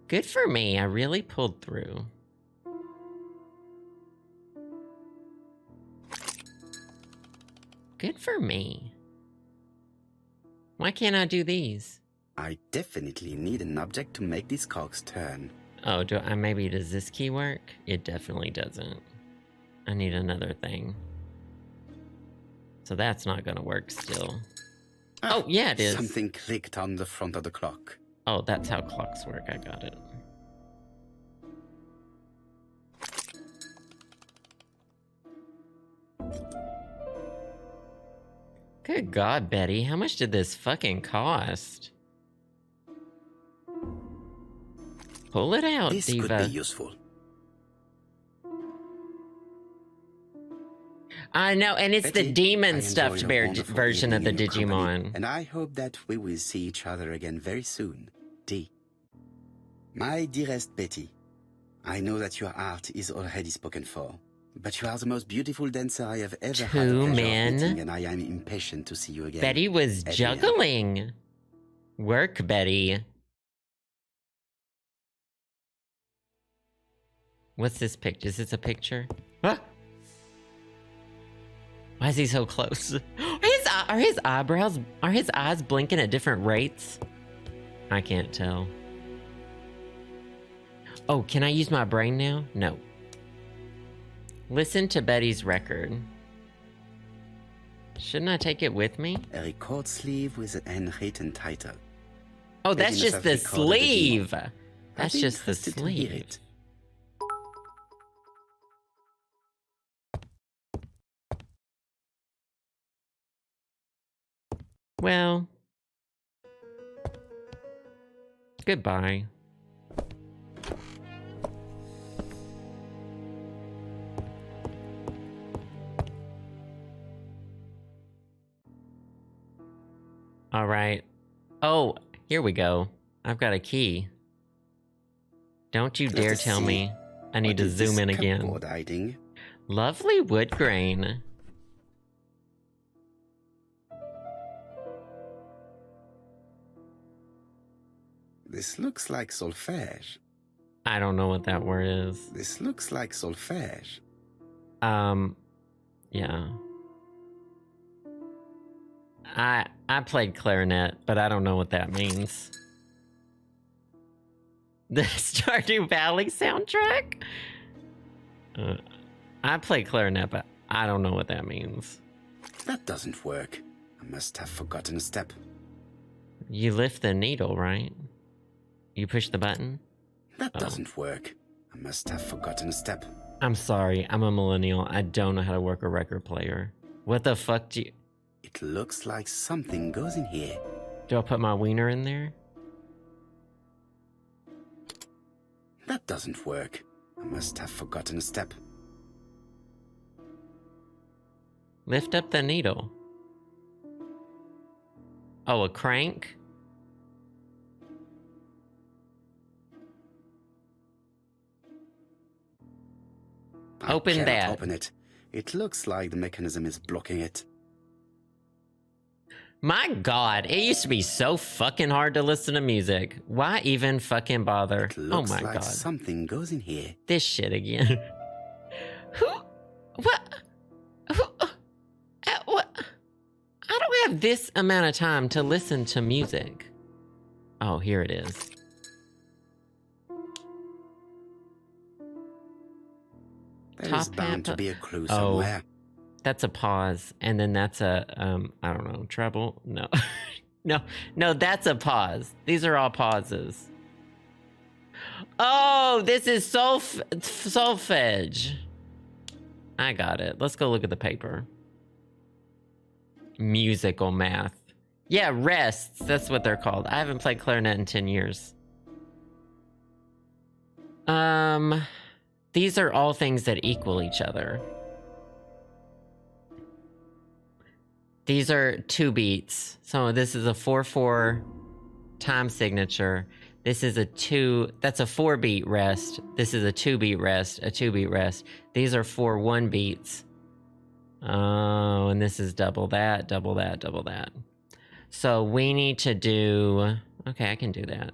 Good for me. I really pulled through. Good for me. Why can't I do these? I definitely need an object to make these cogs turn. Oh, maybe does this key work? It definitely doesn't. I need another thing. So that's not gonna work still. Oh, yeah, it is. Something clicked on the front of the clock. Oh, that's how clocks work. I got it. Good God, Betty. How much did this fucking cost? Pull it out, This Diva. could be useful. I know, and it's Betty, the demon I stuffed enjoy bear your wonderful version of the evening in your company, Digimon. and I hope that we will see each other again very soon. D. My dearest Betty, I know that your art is already spoken for, but you are the most beautiful dancer I have ever had the Two pleasure of men. meeting, and I am impatient to see you again. Betty was At the juggling. Work, Betty. What's this picture? Is this a picture? Huh? Why is he so close? Are his eyes blinking at different rates? I can't tell. Oh, can I use my brain now? No. Listen to Betty's record. Shouldn't I take it with me? A record sleeve with an handwritten title. Oh, Betty that's must just have the recorded the sleeve. demo. That's I'd be just the interested to hear sleeve. it. Well, goodbye. All right. Oh, here we go. I've got a key. Don't you Let dare us tell see. me I need What to is this zoom in again. cupboard hiding? Lovely wood grain. This looks like solfège. I don't know what that word is. This looks like solfège. Yeah. I played clarinet, but I don't know what that means. The Stardew Valley soundtrack? I play clarinet, but I don't know what that means. That doesn't work. I must have forgotten a step. You lift the needle, right? You push the button? That doesn't work. I must have forgotten a step. I'm sorry, I'm a millennial. I don't know how to work a record player. What the fuck do you... It looks like something goes in here. Do I put my wiener in there? That doesn't work. I must have forgotten a step. Lift up the needle. Oh, a crank? Open I cannot that. open it. It looks like the mechanism is blocking it. My God, it used to be so fucking hard to listen to music. Why even fucking bother? It Oh looks my like God. something goes in here. This shit again. Who? What? Who? What? I don't have this amount of time to listen to music. Oh, here it is. There Top is bound to hat- be a clue Oh. somewhere. That's a pause, and then that's a I don't know, treble. No, no, that's a pause. These are all pauses. Oh, this is solfege. I got it. Let's go look at the paper. Musical math. Yeah, rests. That's what they're called. I haven't played clarinet in 10 years. These are all things that equal each other. These are 2 beats. So this is a 4/4 time signature. This is a 2, that's a 4-beat rest. This is a 2-beat rest, a 2-beat rest. These are 4 1-beats. Oh, and this is double that, double that, double that. So we need to do, okay, I can do that.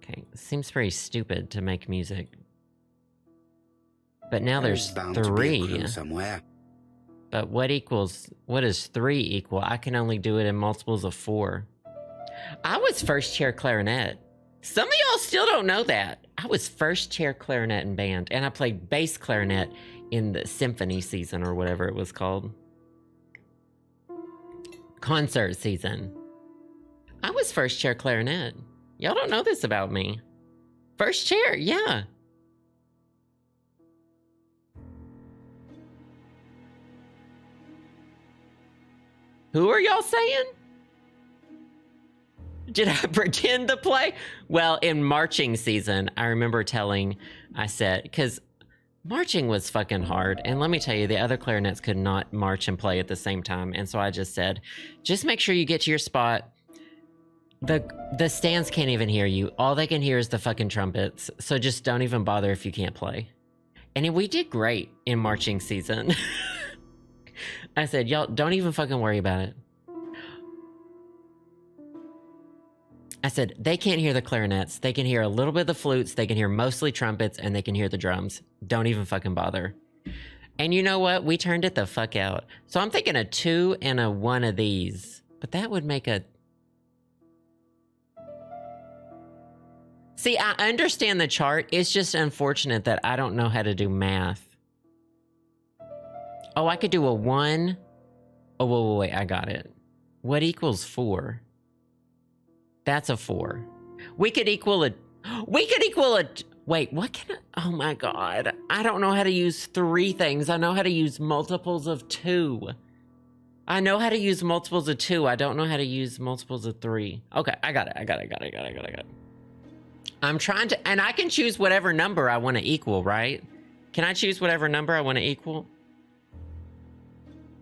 Okay, seems pretty stupid to make music. But now There is there's bound to be a 3. clue somewhere. But what does 3 equal? I can only do it in multiples of 4. I was first chair clarinet. Some of y'all still don't know that. I was first chair clarinet in band, and I played bass clarinet in the symphony season or whatever it was called. Concert season. I was first chair clarinet. Y'all don't know this about me. First chair, yeah. Who are y'all saying? Did I pretend to play? Well, in marching season, I remember I said, because marching was fucking hard. And let me tell you, the other clarinets could not march and play at the same time. And so I just said, just make sure you get to your spot. The stands can't even hear you. All they can hear is the fucking trumpets. So just don't even bother if you can't play. And we did great in marching season. I said, y'all don't even fucking worry about it. I said, they can't hear the clarinets. They can hear a little bit of the flutes. They can hear mostly trumpets, and they can hear the drums. Don't even fucking bother. And you know what? We turned it the fuck out. So I'm thinking a 2 and a 1 of these. But that would make a... See, I understand the chart. It's just unfortunate that I don't know how to do math. Oh, I could do a 1. Oh, wait, I got it. What equals 4? That's a 4. We could equal a... Wait, what can I... Oh my God. I don't know how to use 3 things. I know how to use multiples of 2. I know how to use multiples of 2. I don't know how to use multiples of 3. Okay, I got it. I'm trying to... And I can choose whatever number I want to equal, right? Can I choose whatever number I want to equal?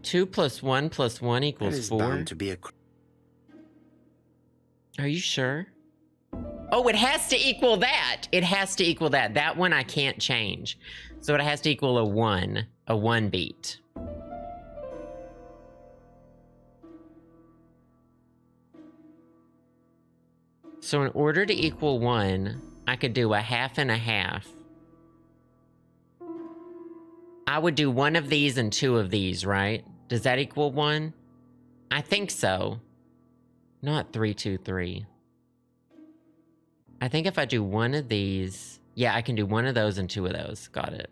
2 plus 1 plus 1 There equals is 4. bound to be a clue. Are you sure? Oh, it has to equal that. It has to equal that. That one I can't change. So it has to equal a 1 beat. So in order to equal 1, I could do a half and a half. I would do 1 of these and 2 of these, right? Does that equal 1? I think so. Not 3, 2, 3. I think if I do 1 of these... Yeah, I can do 1 of those and 2 of those. Got it.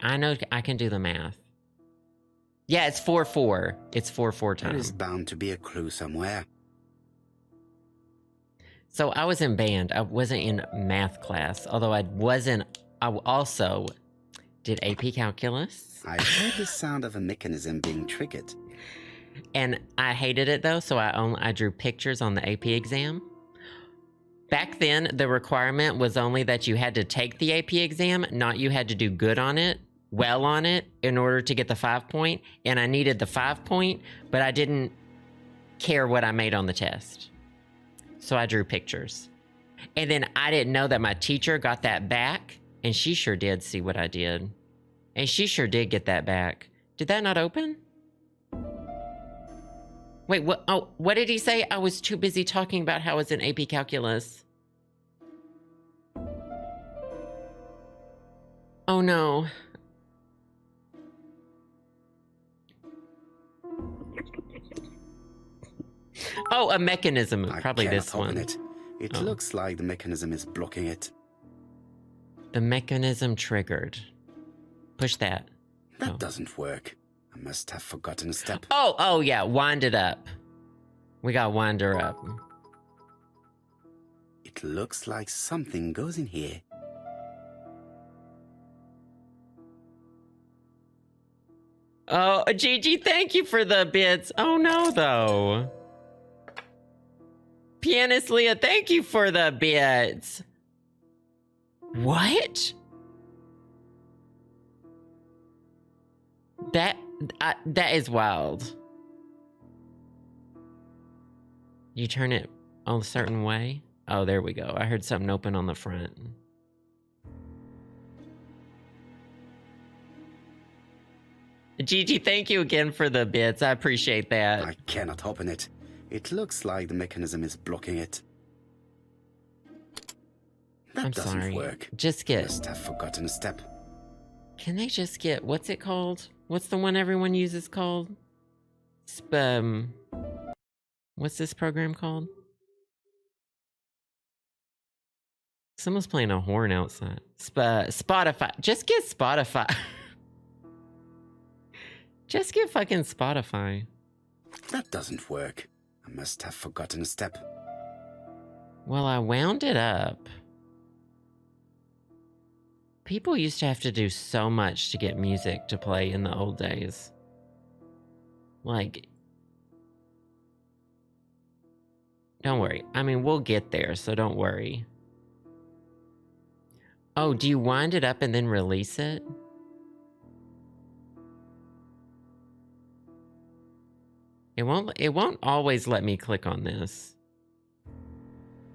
I know I can do the math. Yeah, it's 4, 4. It's 4, 4 There times. is bound to be a clue somewhere. So I was in band. I wasn't in math class. Although I also did AP Calculus. I heard the sound of a mechanism being triggered. And I hated it though, so I drew pictures on the AP exam. Back then, the requirement was only that you had to take the AP exam, not you had to do good on it, well on it, in order to get the 5 point. And I needed the 5 point, but I didn't care what I made on the test. So I drew pictures. And then I didn't know that my teacher got that back, and she sure did see what I did. And she sure did get that back. Did that not open? Wait, what? Oh, what did he say? I was too busy talking about how it's in AP Calculus. Oh no. Oh, a mechanism. Probably this one. It looks like the mechanism is blocking it. The mechanism triggered. Push that. That doesn't work. I must have forgotten a step. Oh yeah, wind it up. We got wind her up. It looks like something goes in here. Oh, Gigi, thank you for the bits. Oh no, though. Pianist Leah, thank you for the bits. What? That is wild. You turn it a certain way? Oh, there we go. I heard something open on the front. Gigi, thank you again for the bits. I appreciate that. I cannot open it. It looks like the mechanism is blocking it. That doesn't work. Just get... Must have forgotten a step. Can they just get... What's it called? What's the one everyone uses called? What's this program called? Someone's playing a horn outside. Spotify. Just get Spotify. Just get fucking Spotify. That doesn't work. I must have forgotten a step. Well, I wound it up. People used to have to do so much to get music to play in the old days. Like, don't worry. I mean, we'll get there, so don't worry. Oh, do you wind it up and then release it? It won't always let me click on this.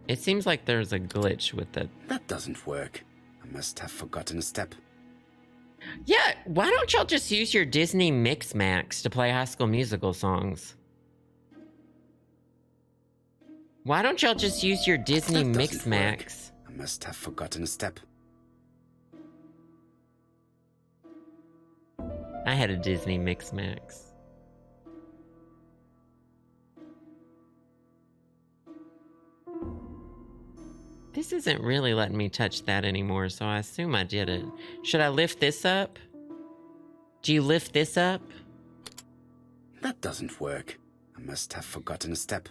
It seems like there's a glitch with it. That doesn't work. I must have forgotten a step. Yeah, why don't y'all just use your Disney Mix Max to play High School Musical songs? Why don't y'all just use your Disney Mix Max? I must have forgotten a step. I had a Disney Mix Max. This isn't really letting me touch that anymore, so I assume I did it. Should I lift this up? Do you lift this up? That doesn't work. I must have forgotten a step.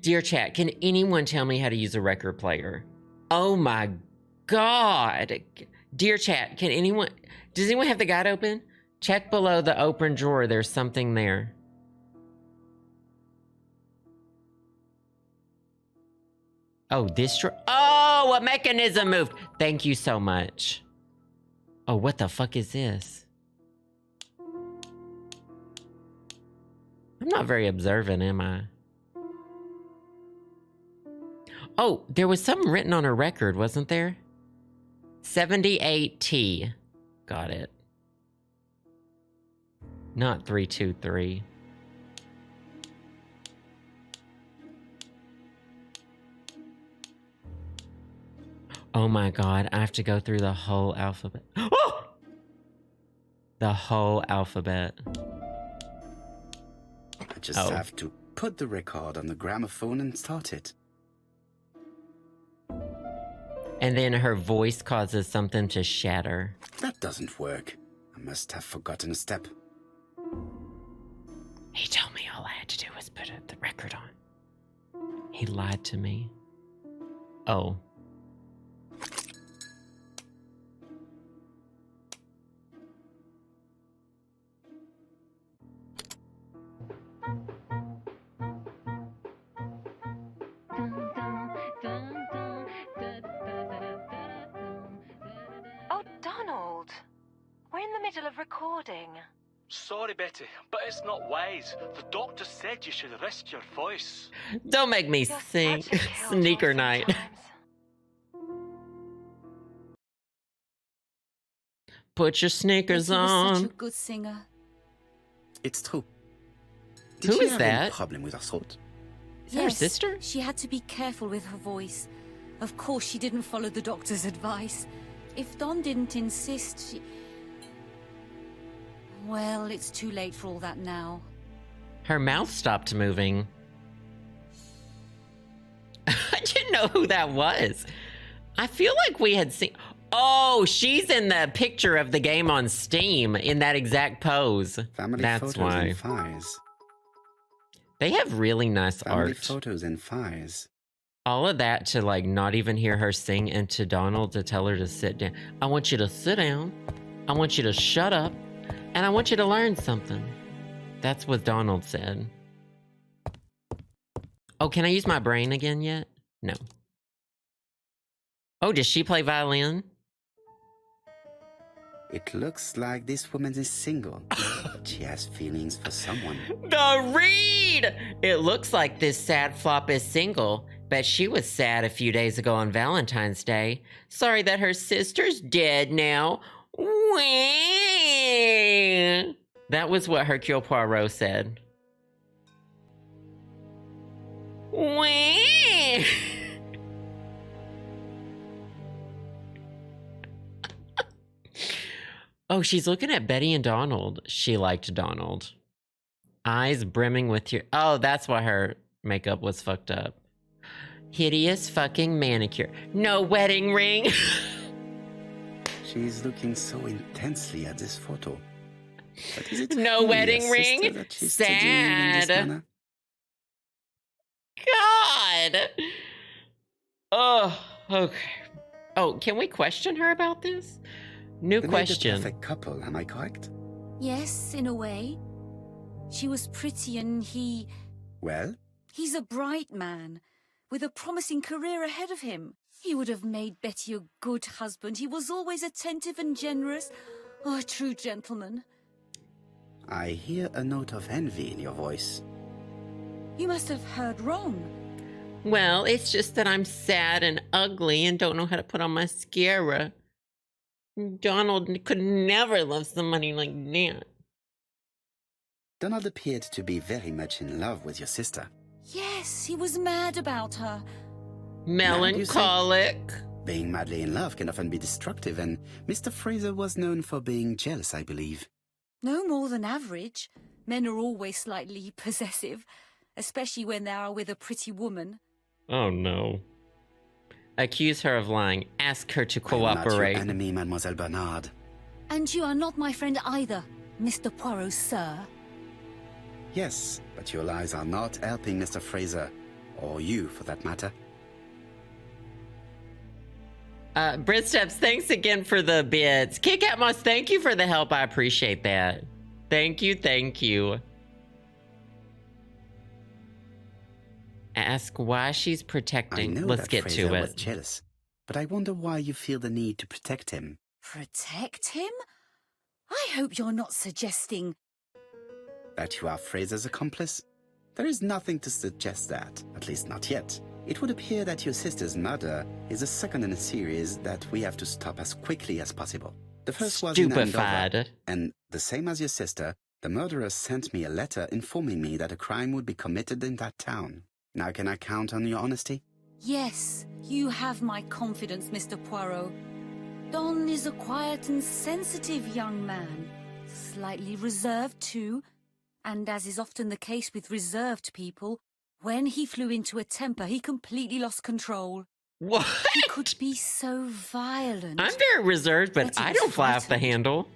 Dear chat, can anyone tell me how to use a record player? Oh my god. Dear chat, can anyone... Does anyone have the guide open? Check below the open drawer. There's something there. Oh, this drawer... Oh, a mechanism moved. Thank you so much. Oh, what the fuck is this? I'm not very observant, am I? Oh, there was something written on her record, wasn't there? 78T. Got it. Not 323. Oh my god, I have to go through the whole alphabet. Oh! The whole alphabet. I just have to put the record on the gramophone and start it. And then her voice causes something to shatter. That doesn't work. I must have forgotten a step. He told me all I had to do was put the record on. He lied to me. Oh. Oh, Donald. We're in the middle of recording. Sorry, Betty, but it's not wise. The doctor said you should rest your voice. Don't make me You're sing. such a killjoy Sneaker night. sometimes. Put your sneakers Betty was on. such a good singer. It's true. Who she is have any that? problem with her throat? Is that her sister? She had to be careful with her voice. Of course, she didn't follow the doctor's advice. If Don didn't insist, she... Well, it's too late for all that now. Her mouth stopped moving. I didn't know who that was. I feel like we had seen... Oh, she's in the picture of the game on Steam in that exact pose. Family That's photos why. and fires. They have really nice Family art. photos and fires. All of that to like not even hear her sing, and to Donald to tell her to sit down. I want you to sit down. I want you to shut up. And I want you to learn something. That's what Donald said. Oh, can I use my brain again yet? No. Oh, does she play violin? It looks like this woman is single, but she has feelings for someone. The read! It looks like this sad flop is single. Bet she was sad a few days ago on Valentine's Day. Sorry that her sister's dead now. Wah. That was what Hercule Poirot said. Wah. Oh, she's looking at Betty and Donald. She liked Donald. Eyes brimming with tears. Oh, that's why her makeup was fucked up. Hideous fucking manicure. No wedding ring. She's looking so intensely at this photo. But is it No really wedding her sister ring? that she's studying in this Sad. manner? God. Oh, okay. Oh, can we question her about this? New They made question. the perfect couple, am I correct? Yes, in a way. She was pretty and he... Well, He's a bright man, with a promising career ahead of him. He would have made Betty a good husband. He was always attentive and generous. Oh, a true gentleman. I hear a note of envy in your voice. You must have heard wrong. Well, it's just that I'm sad and ugly and don't know how to put on mascara. Donald could never love somebody like that. Donald appeared to be very much in love with your sister. Yes, he was mad about her. Melancholic. Being madly in love can often be destructive, and Mr. Fraser was known for being jealous, I believe. No more than average. Men are always slightly possessive, especially when they are with a pretty woman. Oh no. Accuse her of lying. Ask her to I am not your cooperate. enemy, Mademoiselle Bernard. And you are not my friend either, Mr. Poirot, sir. Yes, but your lies are not helping Mr. Fraser, or you for that matter. Britsteps, thanks again for the bits. Kit Kat Moss, thank you for the help. I appreciate that. Thank you, thank you. Ask why she's I protecting. know Let's that get Fraser to was it. jealous, but I wonder why you feel the need to protect him. Protect him? I hope you're not suggesting... That you are Fraser's accomplice? There is nothing to suggest that, at least not yet. It would appear that your sister's murder is the second in a series that we have to stop as quickly as possible. The first was in Andover, Stupefied. and the same as your sister, the murderer sent me a letter informing me that a crime would be committed in that town. Now can I count on your honesty? Yes, you have my confidence, Mr. Poirot. Don is a quiet and sensitive young man. Slightly reserved, too. And as is often the case with reserved people, when he flew into a temper, he completely lost control. What? He could be so violent. I'm very reserved, but Betty I was don't fly off the frightened. handle.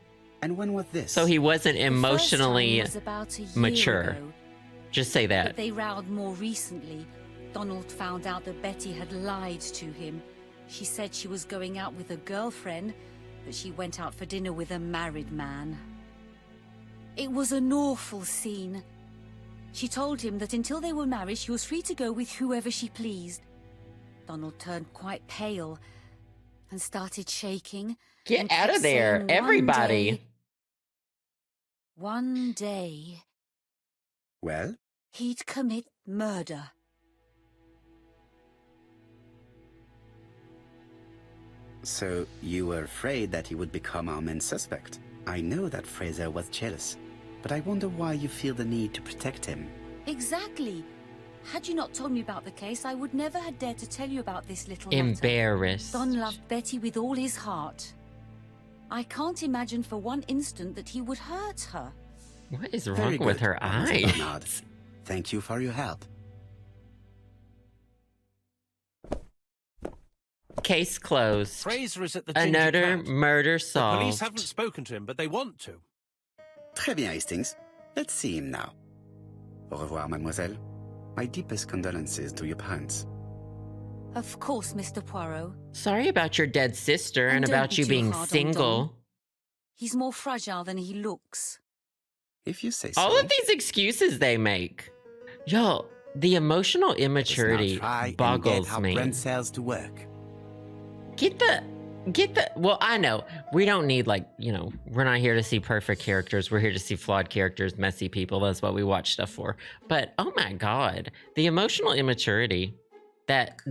And when was this? So he wasn't The first emotionally time was about a year mature. ago. Just say But that. they rowed more recently. Donald found out that Betty had lied to him. She said she was going out with a girlfriend, but she went out for dinner with a married man. It was an awful scene. She told him that until they were married, she was free to go with whoever she pleased. Donald turned quite pale and started shaking. Get and out kept of there, saying, everybody. One day, Well? he'd commit murder. So you were afraid that he would become our main suspect. I know that Fraser was jealous, but I wonder why you feel the need to protect him. Exactly. Had you not told me about the case, I would never have dared to tell you about this little matter. Embarrassed. Don loved Betty with all his heart. I can't imagine for one instant that he would hurt her. What is Very wrong with good, her Mademoiselle eyes? Bernard. Thank you for your help. Case closed. Fraser is at the Ginger Another Cat. murder The solved. police haven't spoken to him, but they want to. Très bien, Hastings. Let's see him now. Au revoir, mademoiselle. My deepest condolences to your parents. Of course, Mr. Poirot. Sorry about your dead sister and don't about be you too being hard on single. Don. He's more fragile than he looks. If you say so. All of these excuses they make. Yo, the emotional Let us now immaturity try and get boggles our me. brain cells to work. Get the, well, I know, we don't need we're not here to see perfect characters. We're here to see flawed characters, messy people. That's what we watch stuff for. But, oh my God, the emotional immaturity that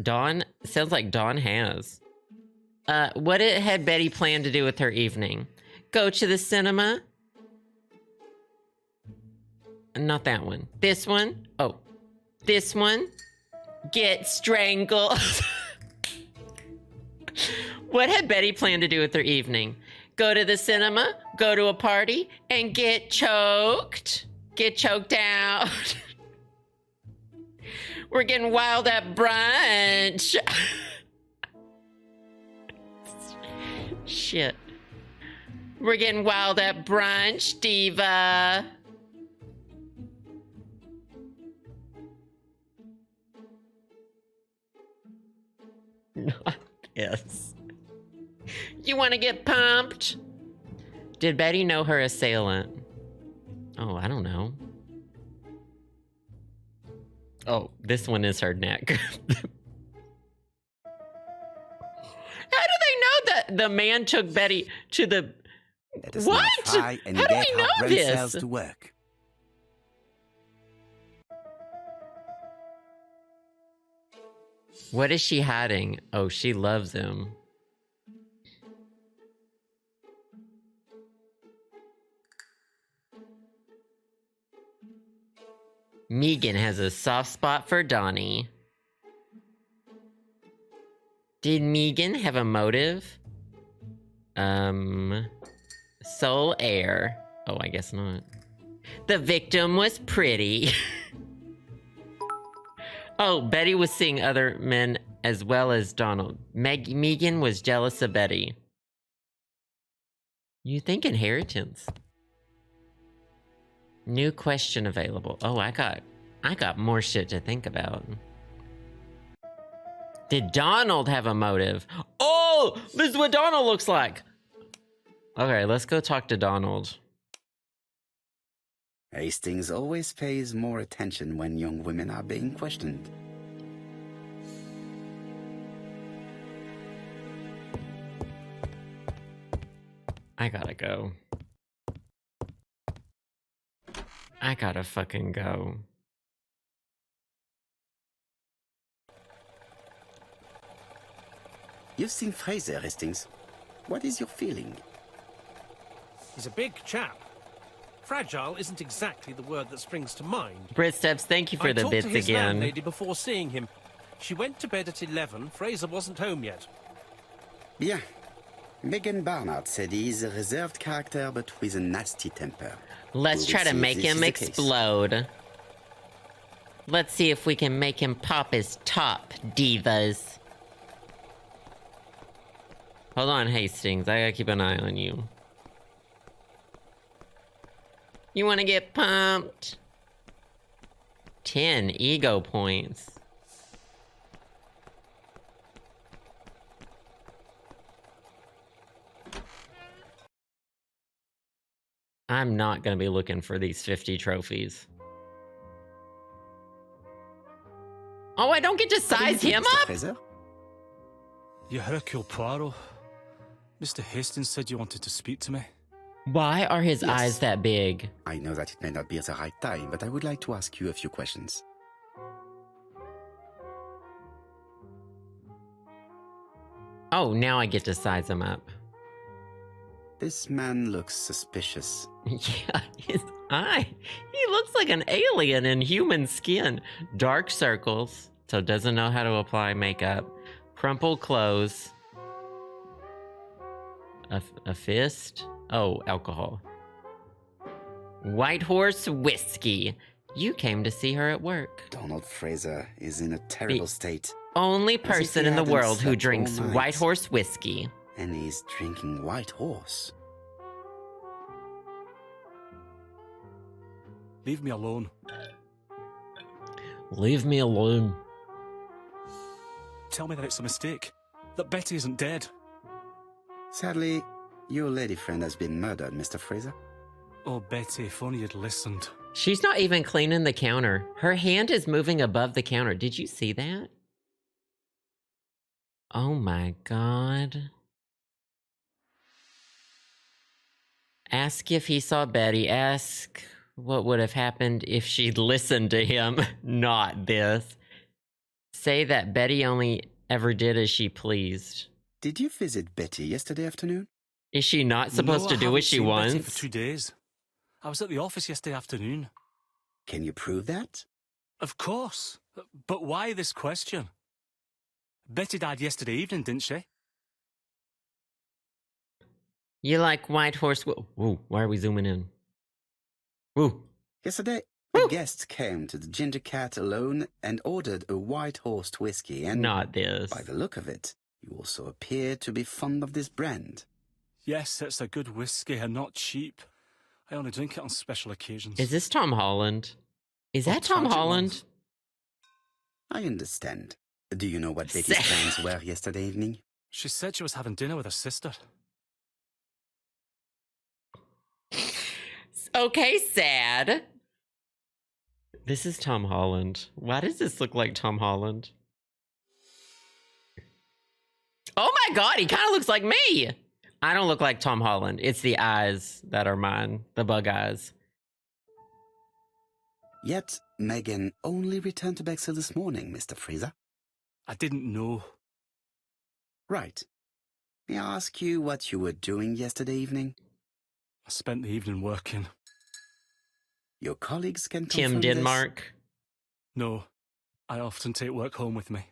sounds like Dawn has. What had Betty planned to do with her evening? Go to the cinema? Not that one. This one? Oh, this one? Get strangled. What had Betty planned to do with her evening? Go to the cinema, go to a party, and get choked? Get choked out? We're getting wild at brunch. Shit. We're getting wild at brunch, diva. Not this. You want to get pumped? Did Betty know her assailant? Oh, I don't know. Oh, this one is her neck. How do they know that the man took Betty to the... Let us What? now try and How do get we our know brain this? cells to work. What is she hiding? Oh, she loves him. Megan has a soft spot for Donnie. Did Megan have a motive? Soul heir. Oh, I guess not. The victim was pretty. Oh, Betty was seeing other men as well as Donald. Megan was jealous of Betty. You think inheritance? New question available. Oh, I got more shit to think about. Did Donald have a motive? Oh, this is what Donald looks like. Okay, let's go talk to Donald. Hastings always pays more attention when young women are being questioned. I gotta go. I gotta fucking go. You've seen Fraser, Hastings. What is your feeling? He's a big chap. Fragile isn't exactly the word that springs to mind. Brit Steps, thank you for I the talked bits to his again. landlady before seeing him. She went to bed at 11. Fraser wasn't home yet. Bien. Megan Barnard said he's a reserved character, but with a nasty temper. Let's We will try to see if make this him is the case. explode. Let's see if we can make him pop his top, divas. Hold on, Hastings. I gotta keep an eye on you. You wanna get pumped? 10 ego points. I'm not gonna be looking for these 50 trophies. Oh, I don't get to What do you size think, him Mr. up? Fraser? You Hercule Poirot? Mr. Hastings said you wanted to speak to me. Why are his Yes. eyes that big? I know that it may not be at the right time, but I would like to ask you a few questions. Oh, now I get to size him up. This man looks suspicious. Yeah, his eye. He looks like an alien in human skin. Dark circles, so doesn't know how to apply makeup. Crumpled clothes. A fist? Oh, alcohol. White Horse Whiskey. You came to see her at work. Donald Fraser is in a terrible state, Only if person he in the hadn't world who slept drinks all night. White Horse Whiskey. and he's drinking White Horse. Leave me alone. Leave me alone. Tell me that it's a mistake. That Betty isn't dead. Sadly, your lady friend has been murdered, Mr. Fraser. Oh, Betty, if only you'd listened. She's not even cleaning the counter. Her hand is moving above the counter. Did you see that? Oh my God. Ask if he saw Betty. Ask what would have happened if she'd listened to him. Not this. Say that Betty only ever did as she pleased. Did you visit Betty yesterday afternoon? Is she not supposed No, to I do haven't what she seen Betty wants? for 2 days. I was at the office yesterday afternoon. Can you prove that? Of course. But why this question? Betty died yesterday evening, didn't she? You like White Horse? Whoa, why are we zooming in? Woo. Yesterday, Woo. a guest came to the Ginger Cat alone and ordered a White Horse whiskey, and Not this. by the look of it, you also appear to be fond of this brand. Yes, it's a good whiskey and not cheap. I only drink it on special occasions. Is this Tom Holland? Is that Tom tragic Holland? ones. I understand. Do you know what Betty's Sad. plans were yesterday evening? She said she was having dinner with her sister. Okay, sad. This is Tom Holland. Why does this look like Tom Holland? Oh my God, he kind of looks like me. I don't look like Tom Holland. It's the eyes that are mine, the bug eyes. Yet, Megan only returned to Bexhill this morning, Mr. Fraser. I didn't know. Right. May I ask you what you were doing yesterday evening? I spent the evening working. Your colleagues can Tim confirm this. Denmark. No, I often take work home with me.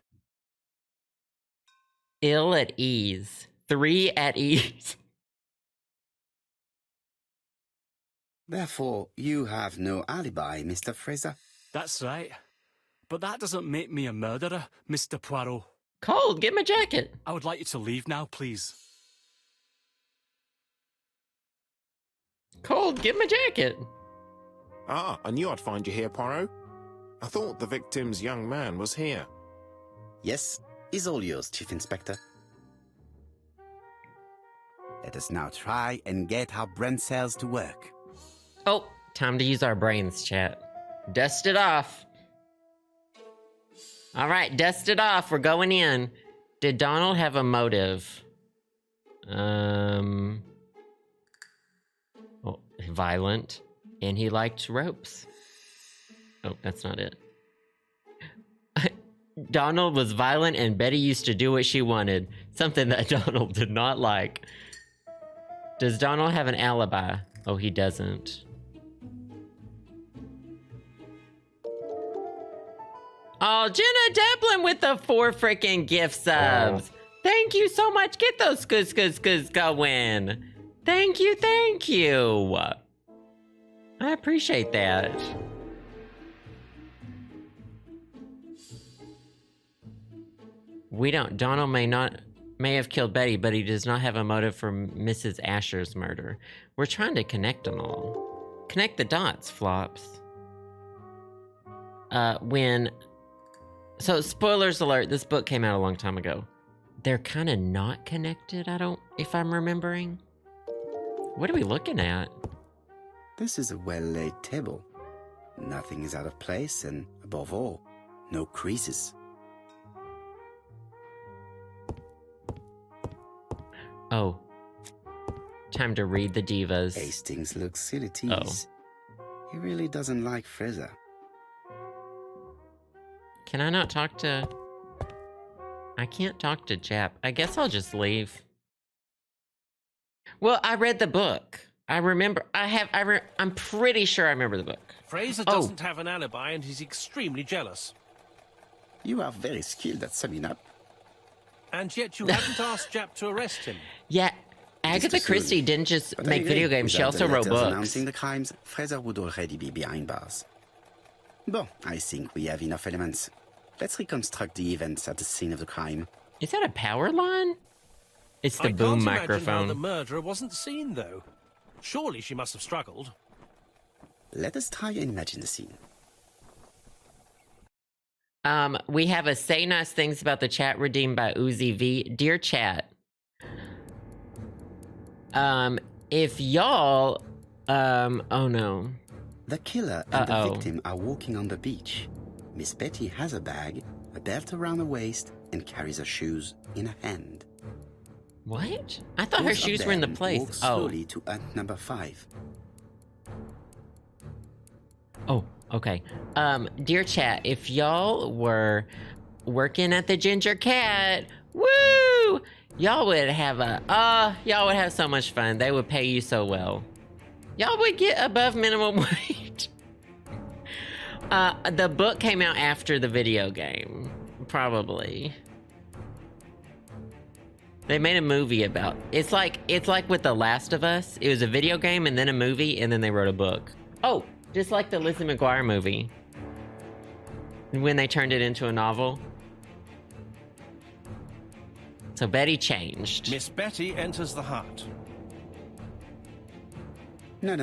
Ill at ease. 3 at ease. Therefore, you have no alibi, Mr. Fraser. That's right. But that doesn't make me a murderer, Mr. Poirot. Cold, get my jacket. I would like you to leave now, please. Cold, get my jacket. Ah, I knew I'd find you here, Poirot. I thought the victim's young man was here. Yes, is all yours, Chief Inspector. Let us now try and get our brain cells to work. Oh, time to use our brains, chat. Dust it off. All right, dust it off. We're going in. Did Donald have a motive? Oh, violent. And he liked ropes. Oh, that's not it. Donald was violent and Betty used to do what she wanted. Something that Donald did not like. Does Donald have an alibi? Oh, he doesn't. Oh, Jenna Devlin with the 4 freaking gift subs. Thank you so much. Get those skis going. Thank you, thank you. I appreciate that. We don't. Donald may have killed Betty, but he does not have a motive for Mrs. Asher's murder. We're trying to connect them all. Connect the dots, Flops. So, spoilers alert, this book came out a long time ago. They're kind of not connected, if I'm remembering. What are we looking at? This is a well-laid table. Nothing is out of place, and above all, no creases. Oh. Time to read the divas. Hastings looks silly tease. Oh. He really doesn't like Fraser. Can I not talk to... I can't talk to Jap. I guess I'll just leave. Well, I read the book. I remember... I'm pretty sure I remember the book. Fraser doesn't have an alibi and he's extremely jealous. You are very skilled at summing up. And yet you haven't asked Jap to arrest him. Yeah, Agatha Christie didn't just But make video games, she also wrote books. Announcing the crimes, Fraser would already be behind bars. Bon, I think we have enough elements. Let's reconstruct the events at the scene of the crime. Is that a power line? It's the I boom can't imagine how microphone. the murderer wasn't seen, though. Surely she must have struggled. Let us try and imagine the scene. We have a say nice things about the chat redeemed by Uzi V. Dear chat, if y'all, oh no. The killer and the victim are walking on the beach. Miss Betty has a bag, a belt around her waist, and carries her shoes in her hand. What? I thought her Both of shoes were in the them place. walk slowly to ant number 5. Oh, okay. Dear chat, if y'all were working at the Ginger Cat, woo! Y'all would have so much fun. They would pay you so well. Y'all would get above minimum wage. The book came out after the video game, probably. They made a movie about it's like with The Last of Us. It was a video game and then a movie and then they wrote a book. Oh, just like the Lizzie McGuire movie. When they turned it into a novel. So Betty changed. Miss Betty enters the hut. No.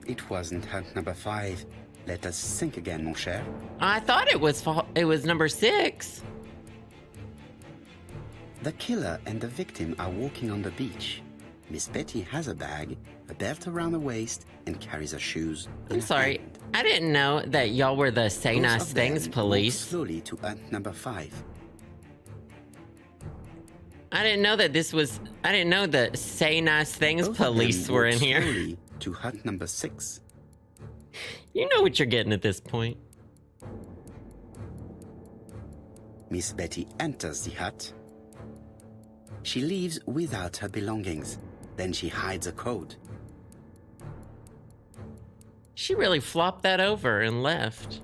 It wasn't hunt number 5. Let us think again, mon cher. I thought it was number 6. The killer and the victim are walking on the beach. Miss Betty has a bag, a belt around her waist, and carries her shoes in I'm her sorry. hand. I didn't know that y'all were the Say Both Nice of them Things walk police. slowly to ant number 5. I didn't know the Say Nice Things Both of them police were walk in here. slowly to hut number 6. You know what you're getting at this point. Miss Betty enters the hut. She leaves without her belongings. Then she hides a code. She really flopped that over and left.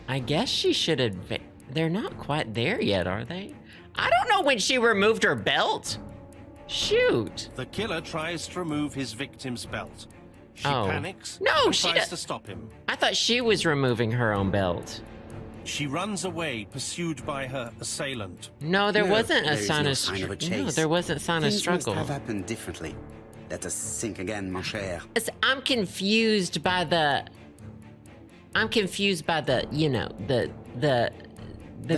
I guess she should have... They're not quite there yet, are they? I don't know when she removed her belt. Shoot. The killer tries to remove his victim's belt. She Oh. panics No, and she tries do- to stop him. I thought she was removing her own belt. She runs away, pursued by her assailant. No, there No, wasn't a there is sign no of sign of a No, chase. there wasn't sign of Things struggle. must have happened differently. Let us think again, mon cher. I'm confused by the, you know, the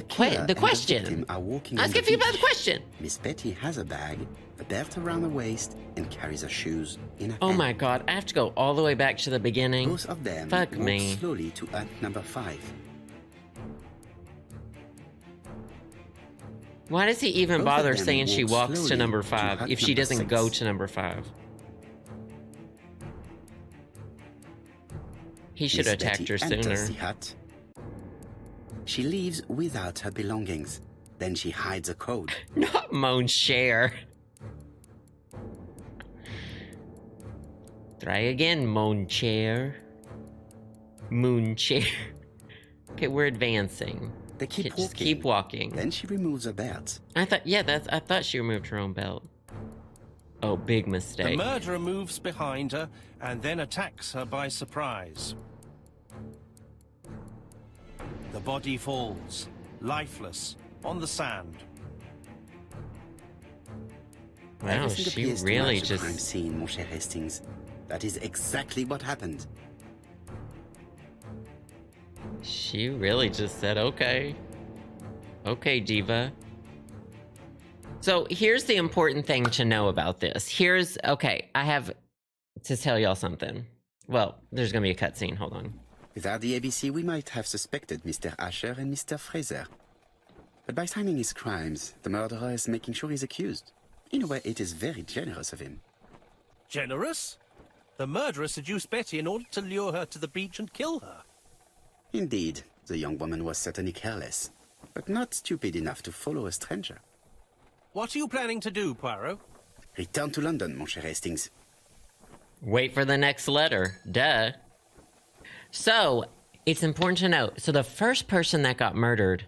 killer and question. The victim are walking I on was the confused by the beach. question. Miss Betty has a bag, a belt around her waist, and carries her shoes in her Oh hand. my god, I have to go all the way back to the beginning. Both of them Fuck walk me. slowly to ant number 5. Why does he even Both of bother them saying she walk walks to slowly number to 5 hut if she number doesn't 6. go to number 5? He should have Miss attacked Betty her enters sooner. the hut. She leaves without her belongings. Then she hides a code. Not Mon Cher. Try again, Mon Cher. Moon Chair. Okay, we're advancing. They keep Okay, walking. just keep walking. Then she removes her belt. I thought she removed her own belt. Oh, big The mistake. murderer moves behind her and then attacks her by surprise. The body falls, lifeless, on the sand. Wow, Everything she appears to really match the crime just... scene, mon cher Hastings. That is exactly what happened. She really just said, okay. Okay, diva. So here's the important thing to know about this. I have to tell y'all something. Well, there's gonna be a cutscene, hold on. Without the ABC, we might have suspected Mr. Asher and Mr. Fraser. But by signing his crimes, the murderer is making sure he's accused. In a way, it is very generous of him. Generous? The murderer seduced Betty in order to lure her to the beach and kill her. Indeed, the young woman was certainly careless, but not stupid enough to follow a stranger. What are you planning to do, Poirot? Return to London, mon cher Hastings. Wait for the next letter. Duh. So, it's important to note. So the first person that got murdered,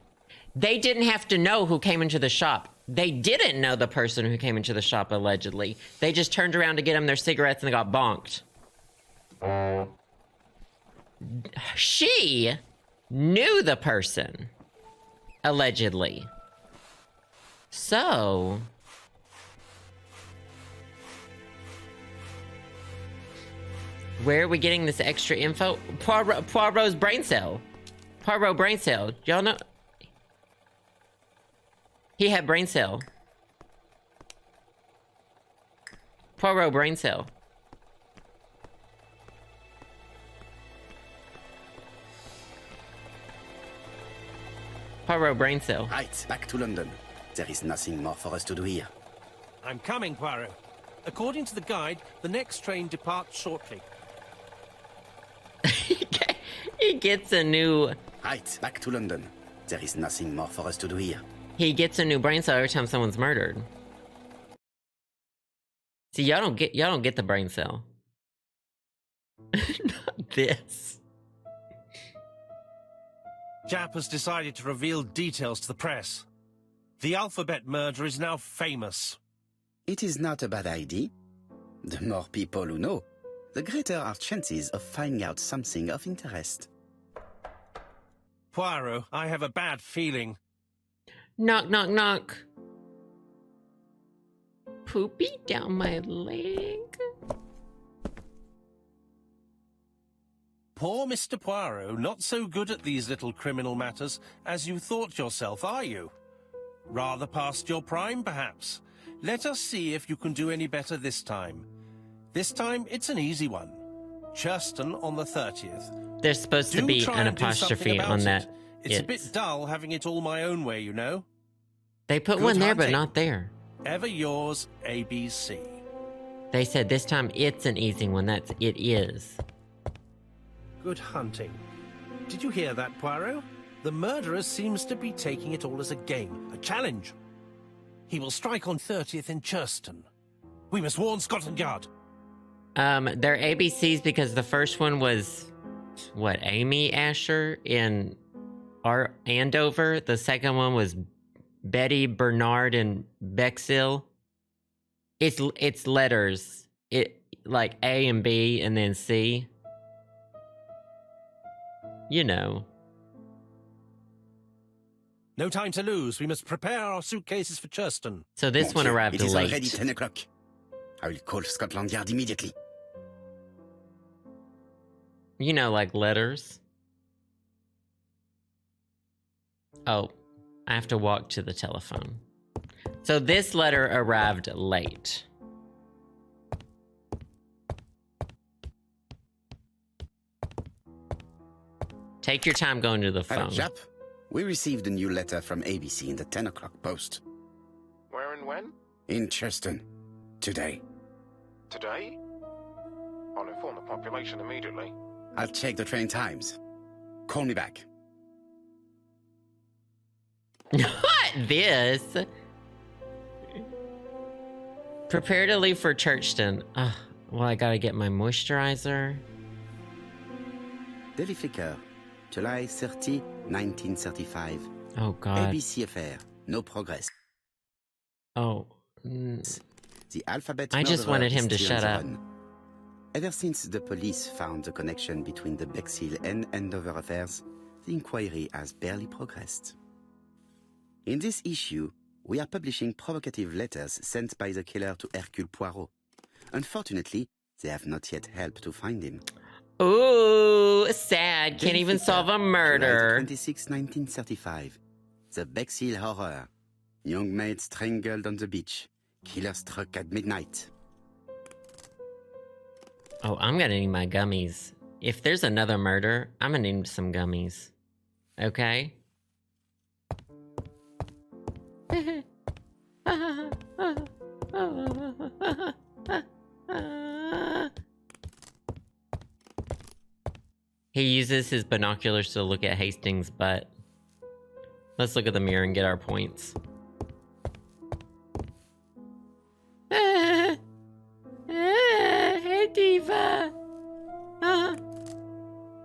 they didn't have to know who came into the shop. They didn't know the person who came into the shop, allegedly. They just turned around to get them their cigarettes and they got bonked. She knew the person, allegedly. So... where are we getting this extra info? Poirot's brain cell. Poirot brain cell. Y'all know? He had brain cell. Poirot brain cell. Poirot brain cell. Right, back to London. There is nothing more for us to do here. I'm coming, Poirot. According to the guide, the next train departs shortly. He gets a new... Right, back to London. There is nothing more for us to do here. He gets a new brain cell every time someone's murdered. See, y'all don't get the brain cell. Not this. Jap has decided to reveal details to the press. The alphabet murder is now famous. It is not a bad idea. The more people who know, the greater our chances of finding out something of interest. Poirot, I have a bad feeling. Knock, knock, knock. Poopy down my leg. Poor Mr. Poirot, not so good at these little criminal matters as you thought yourself, are you? Rather past your prime, perhaps. Let us see if you can do any better this time. This time, it's an easy one. Churston on the 30th. There's supposed to be an apostrophe on that. It's a bit dull having it all my own way, you know. They put one there, but not there. Ever yours, ABC. They said this time it's an easy one. That's it is. Good hunting. Did you hear that, Poirot? The murderer seems to be taking it all as a game, a challenge. He will strike on 30th in Churston. We must warn Scotland Yard. They're ABCs because the first one was, what, Amy Asher in Andover? The second one was Betty Bernard in Bexhill. It's letters. It like A and B and then C. You know. No time to lose. We must prepare our suitcases for Churston. So this one arrived it is late. already 10 o'clock. I will call Scotland Yard immediately. You know, like letters. Oh, I have to walk to the telephone. So this letter arrived late. Take your time going to the Hello, phone. chap. We received a new letter from ABC in the 10 o'clock post. Where and when? In Churston. Today. Today? I'll inform the population immediately. I'll check the train times. Call me back. Not this. Prepare to leave for Churchton. Well, I gotta get my moisturizer. Daily Flicker, July 30, 1935. Oh, God. ABC affair. No progress. Oh. The alphabet I just murderer wanted him is to still on shut the up. run. Ever since the police found the connection between the Bexhill and Andover affairs, the inquiry has barely progressed. In this issue, we are publishing provocative letters sent by the killer to Hercule Poirot. Unfortunately, they have not yet helped to find him. Ooh, sad. Can't even solve a murder. July 26, 1935. The Bexhill Horror. Young maid strangled on the beach. Killer struck at midnight. Oh, I'm gonna need my gummies. if there's another murder, I'm gonna need some gummies. Okay? He uses his binoculars to look at Hastings' butt. Let's look at the mirror and get our points. Hey, Diva.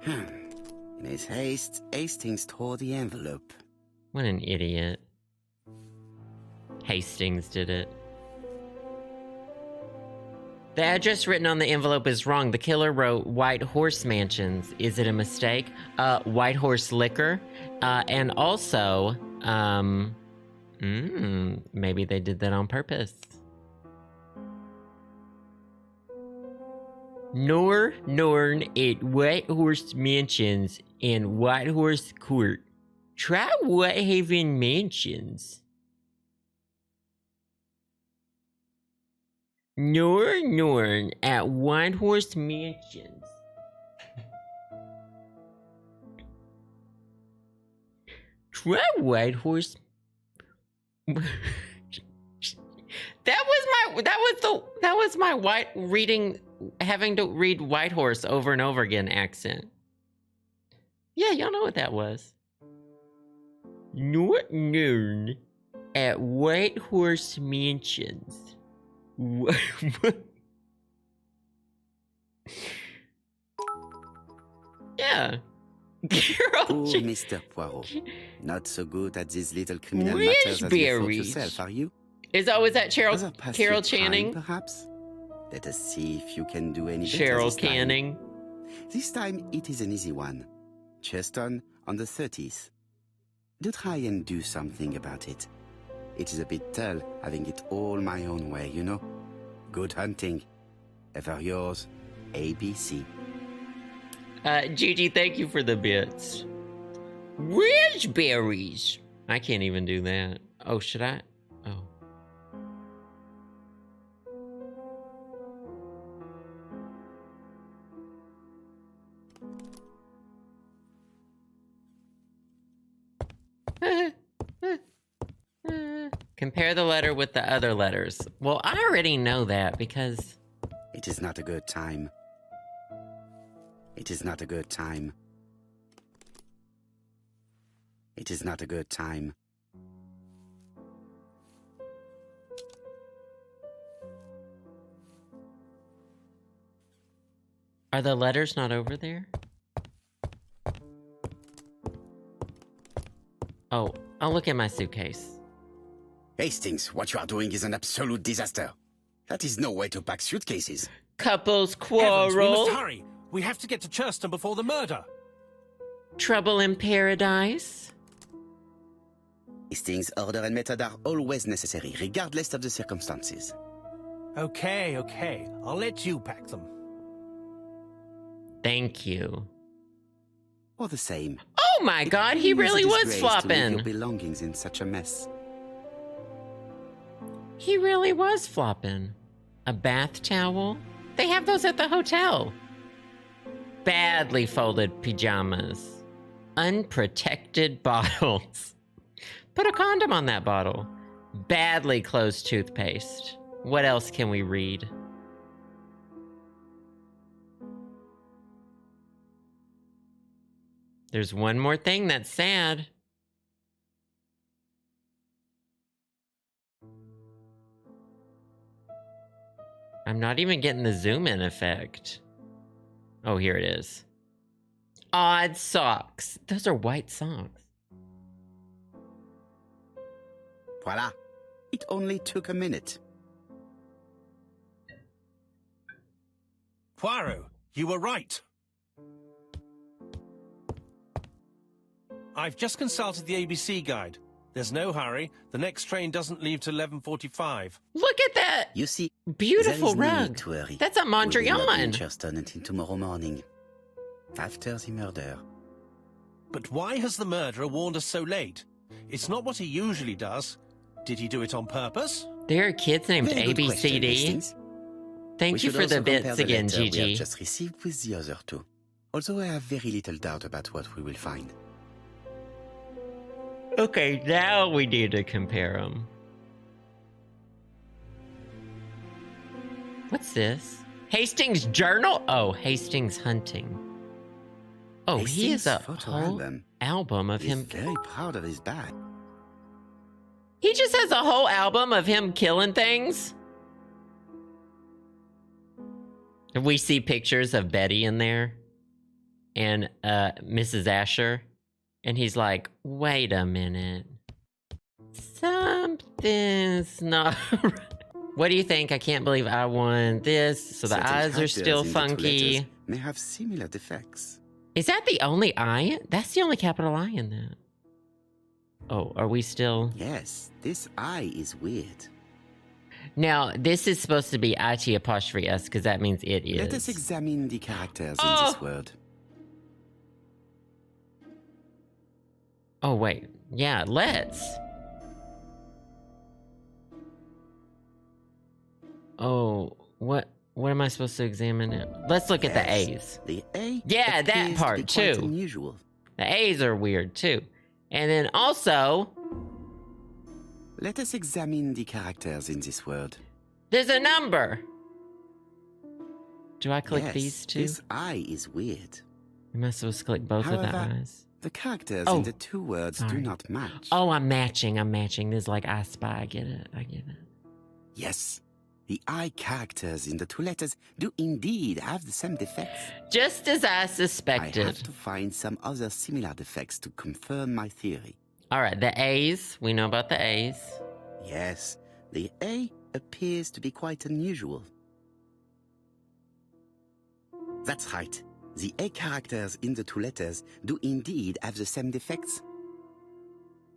In his haste, Hastings tore the envelope. What an idiot. Hastings did it. The address written on the envelope is wrong. The killer wrote White Horse Mansions. Is it a mistake? White Horse Liquor. And also, maybe they did that on purpose. Norn at White Horse Mansions and White Horse Court. Try Whitehaven Mansions. Norn at White Horse Mansions. Try White Horse. That was my white reading, having to read White Horse over and over again accent. Yeah, y'all know what that was. Norn at White Horse Mansions. Yeah. Oh, Mr. Poirot. Not so good at these little criminal matters as you thought yourself, are you? Is that Carol Crime, Channing? Perhaps? Let us see if you can do any better Cheryl this time. Canning. This time it is an easy one. Cheston on the 30th. Do try and do something about it. It is a bit dull having it all my own way, you know. Good hunting. Ever yours, ABC. Gigi, thank you for the bits. Raspberries. I can't even do that. Oh, should I? Oh. Compare the letter with the other letters. Well, I already know that because... It is not a good time. It is not a good time. It is not a good time. Are the letters not over there? Oh, I'll look at my suitcase. Hastings, what you are doing is an absolute disaster. That is no way to pack suitcases. Couples Heavens, we must quarrel. hurry. We have to get to Churston before the murder. Trouble in paradise. Hastings' order and method are always necessary, regardless of the circumstances. Okay. I'll let you pack them. Thank you. Or the same. Oh my God, he really was To leave flopping. your belongings in such a mess. He really was flopping. A bath towel? They have those at the hotel. Badly folded pajamas. Unprotected bottles. Put a condom on that bottle. Badly closed toothpaste. What else can we read? There's one more thing that's sad. I'm not even getting the zoom in effect. Oh, here it is. Odd socks. Those are white socks. Voila. It only took a minute. Poirot, you were right. I've just consulted the ABC guide. There's no hurry. The next train doesn't leave till 11:45. Look at that You see, beautiful there is no rug. need to hurry. That's a We'll be not in Mondrian. Churston until tomorrow morning, after the murder. But why has the murderer warned us so late? It's not what he usually does. Did he do it on purpose? There are kids named Very good question, ABCD. Hastings. Thank We you should for the also compare bits the again, letter we Gigi. have just received with the other two. although I have very little doubt about what we will find. Okay, now we need to compare them. What's this? Hastings' journal? Oh, Hastings hunting. Oh, he has a photo whole album of He's him. very proud of his bag. He just has a whole album of him killing things. We see pictures of Betty in there and Mrs. Asher. And he's like, wait a minute. Something's not right. What do you think? I can't believe I won this. So the Certain eyes are characters still in the two funky. letters may have similar defects. Is that the only I? That's the only capital I in that. Oh, are we still? Yes, this I is weird. Now, this is supposed to be IT apostrophe S because that means it is. Let us examine the characters in this word. Oh, wait. Yeah, let's. Oh, what am I supposed to examine? Let's look at the A's. The A. Yeah, that appears part to be quite too. Unusual. The A's are weird too. And then also, Let us examine the characters in this word. there's a number. Do I click Yes, these two? This I is weird. Am I supposed to click both of the However, eyes? The characters Oh, in the two words do sorry. not match. Oh, I'm matching. This is like I Spy. I get it. Yes, the I characters in the two letters do indeed have the same defects. Just as I I suspected. have to find some other similar defects to confirm my theory. All right, the A's. We know about the A's. Yes, the A appears to be quite unusual. That's right. The A characters in the two letters do indeed have the same defects.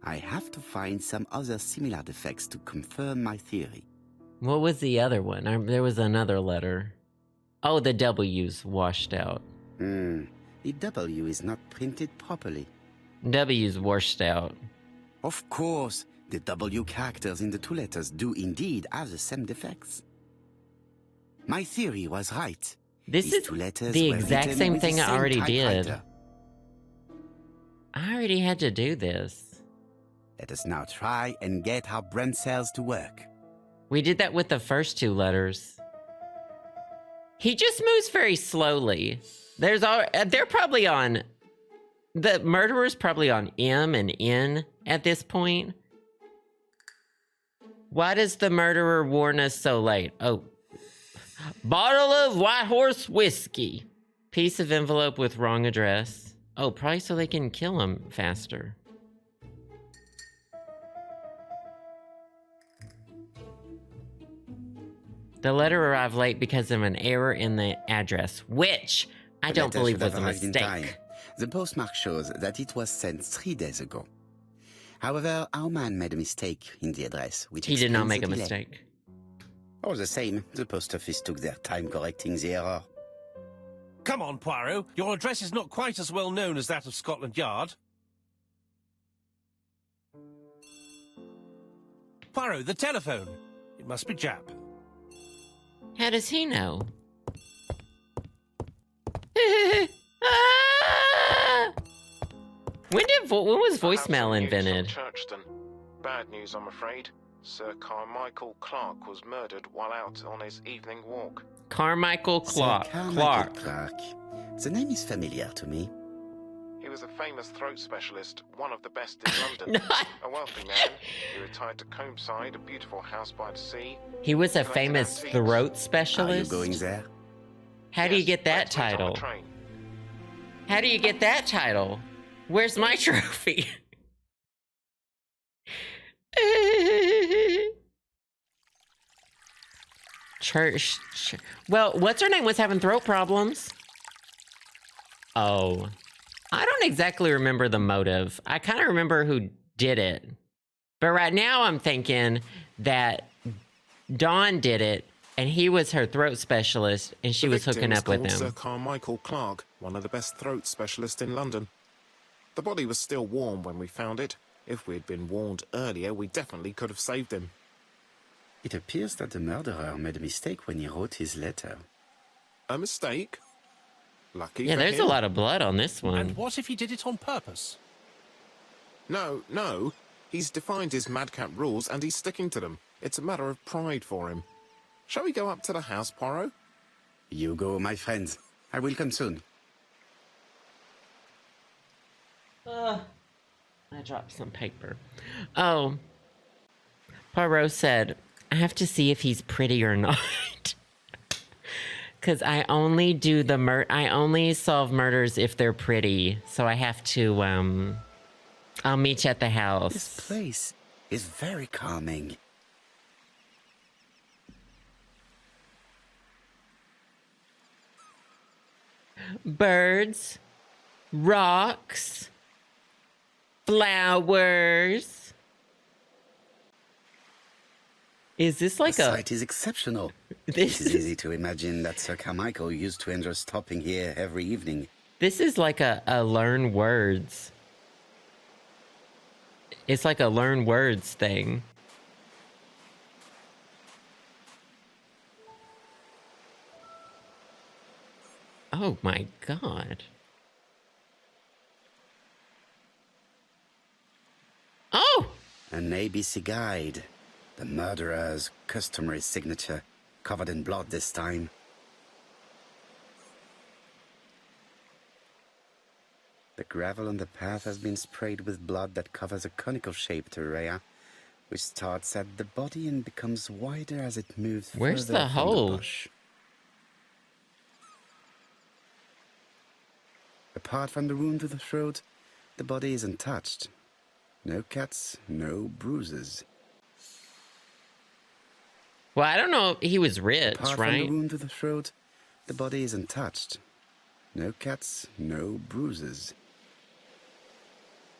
I have to find some other similar defects to confirm my theory. What was the other one? There was another letter. Oh, the W's washed out. The W is not printed properly. W's washed out. Of course, the W characters in the two letters do indeed have the same defects. My theory was right. This These is two letters the were exact written same with the thing I same already did. typewriter. I already had to do this. Let us now try and get our brain cells to work. We did that with the first two letters. He just moves very slowly. They're probably on... The murderer's probably on M and N at this point. Why does the murderer warn us so late? Oh. Bottle of White Horse whiskey. Piece of envelope with wrong address. Oh, probably so they can kill him faster. The letter arrived late because of an error in the address, which I don't The letter believe should was have a arrived in time. mistake. The postmark shows that it was sent 3 days ago. However, our man made a mistake in the address, which He did not explains make the a delay. mistake. All the same, the post office took their time correcting the error. Come on, Poirot. Your address is not quite as well known as that of Scotland Yard. Poirot, the telephone. It must be Jap. How does he know? Ah! When was voicemail Perhaps some news invented? from Churchton. Bad news, I'm afraid. Sir Carmichael Clark was murdered while out on his evening walk. Carmichael Sir Clark. Carmichael Clark. The name is familiar to me. He was a famous throat specialist, one of the best in London. A wealthy man, he retired to Combside, a beautiful house by the sea. He was a Collected famous antiques. throat Are you specialist. going there? How do you Yes, get that went on the title? train. How do you get that title? Where's my trophy? Church. Well, what's her name was having throat problems. Oh, I don't exactly remember the motive. I kind of remember who did it. But right now I'm thinking that Dawn did it and he was her throat specialist and she The was victim hooking is up with called Sir him. Carmichael Clark, one of the best throat specialists in London. The body was still warm when we found it. If we'd been warned earlier, we definitely could have saved him. It appears that the murderer made a mistake when he wrote his letter. A mistake? Lucky Yeah, for there's him. a lot of blood on this one. And what if he did it on purpose? No. He's defined his madcap rules and he's sticking to them. It's a matter of pride for him. Shall we go up to the house, Poirot? You go, my friends. I will come soon. I dropped some paper. Oh. Poirot said, I have to see if he's pretty or not. Because I only do I only solve murders if they're pretty. So I have to, I'll meet you at the house. This place is very calming. Birds, rocks, flowers. Is this like The a... sight is exceptional. This It is easy to imagine that Sir Carmichael used to enjoy stopping here every evening. This is like a learn words. It's like a learn words thing. Oh my god. Oh! An ABC guide. The murderer's customary signature, covered in blood this time. The gravel on the path has been sprayed with blood that covers a conical-shaped area, which starts at the body and becomes wider as it moves Where's further the from hole? the bush. Apart from the wound to the throat, the body is untouched. No cuts, no bruises. Well, I don't know. He was rich, Apart from the right? wound to the throat, the body is untouched. No cuts, no bruises.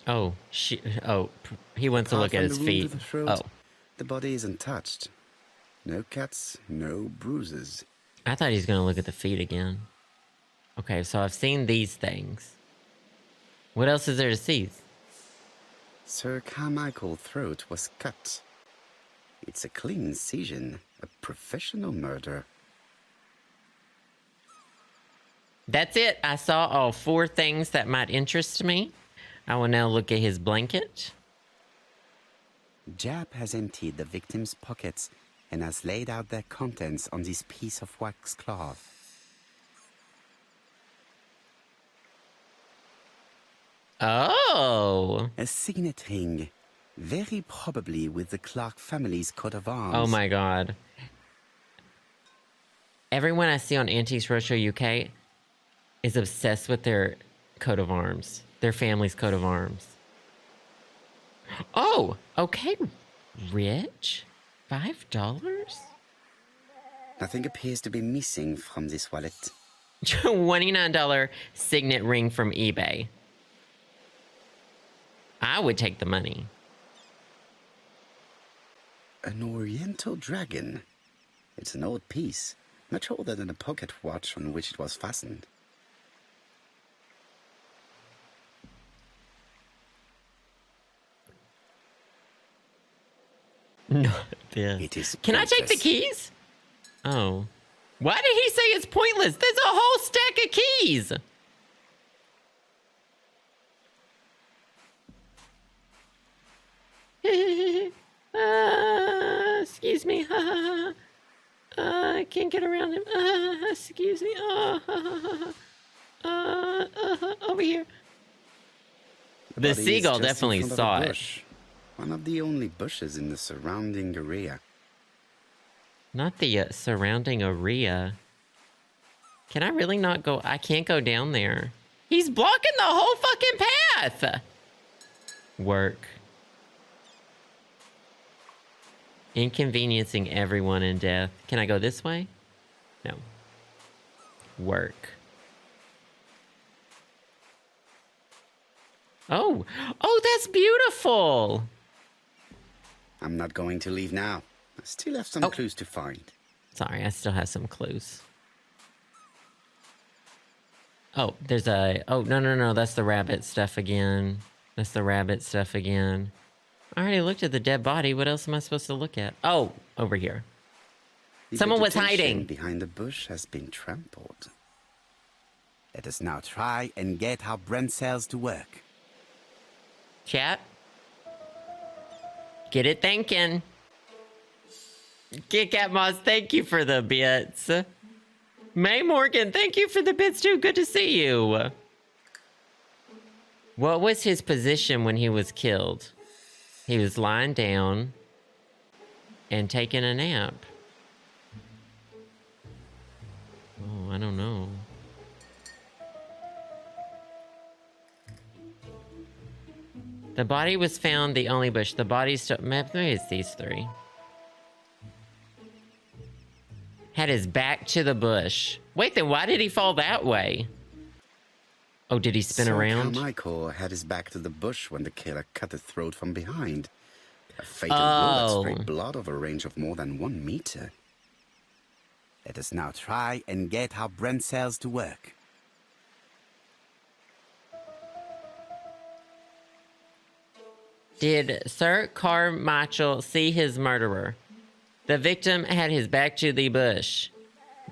Oh, he wants to Apart look at from his the wound feet. to the throat, Oh, the body is untouched. No cuts, no bruises. I thought he was going to look at the feet again. Okay, so I've seen these things. What else is there to see? Sir Carmichael's throat was cut. It's a clean incision, a professional murder. That's it. I saw all 4 things that might interest me. I will now look at his blanket. Jap has emptied the victim's pockets and has laid out their contents on this piece of wax cloth. Oh. A signet ring, very probably with the Clark family's coat of arms. Oh my god. Everyone I see on Antiques Roadshow UK is obsessed with their coat of arms. Their family's coat of arms. Oh, okay. Rich? $5? Nothing appears to be missing from this wallet. $29 signet ring from eBay. I would take the money. An oriental dragon. It's an old piece, much older than the pocket watch on which it was fastened. No, yeah. It is Can I take the pointless. keys? Oh. Why did he say it's pointless? There's a whole stack of keys. Excuse me. I can't get around him. Excuse me. Over here. The body is seagull just in definitely front of saw a it. bush. One of the only bushes in the surrounding area. Not the surrounding area. Can I really not go? I can't go down there. He's blocking the whole fucking path. Work. Inconveniencing everyone in death. Can I go this way? No. Work. Oh. Oh, that's beautiful. I'm not going to leave now. I still have some Oh. clues to find. Sorry, I still have some clues. Oh, there's a... Oh, no. That's the rabbit stuff again. That's the rabbit stuff again. I already looked at the dead body. What else am I supposed to look at? Oh, over here. The Someone was vegetation hiding. behind the bush has been trampled. Let us now try and get our brain cells to work. Chat. Get it thinking. Kit Kat Moss, thank you for the bits. May Morgan, thank you for the bits too. Good to see you. What was his position when he was killed? He was lying down and taking a nap. Oh, I don't know. The body was found the only bush. The body still... Maybe it's these three. Had his back to the bush. Wait, then why did he fall that way? Oh, did he spin around? Carmichael had his back to the bush when the killer cut his throat from behind. A fatal blow that sprayed blood over a range of more than 1 meter. Let us now try and get our brain cells to work. Did Sir Carmichael see his murderer? The victim had his back to the bush.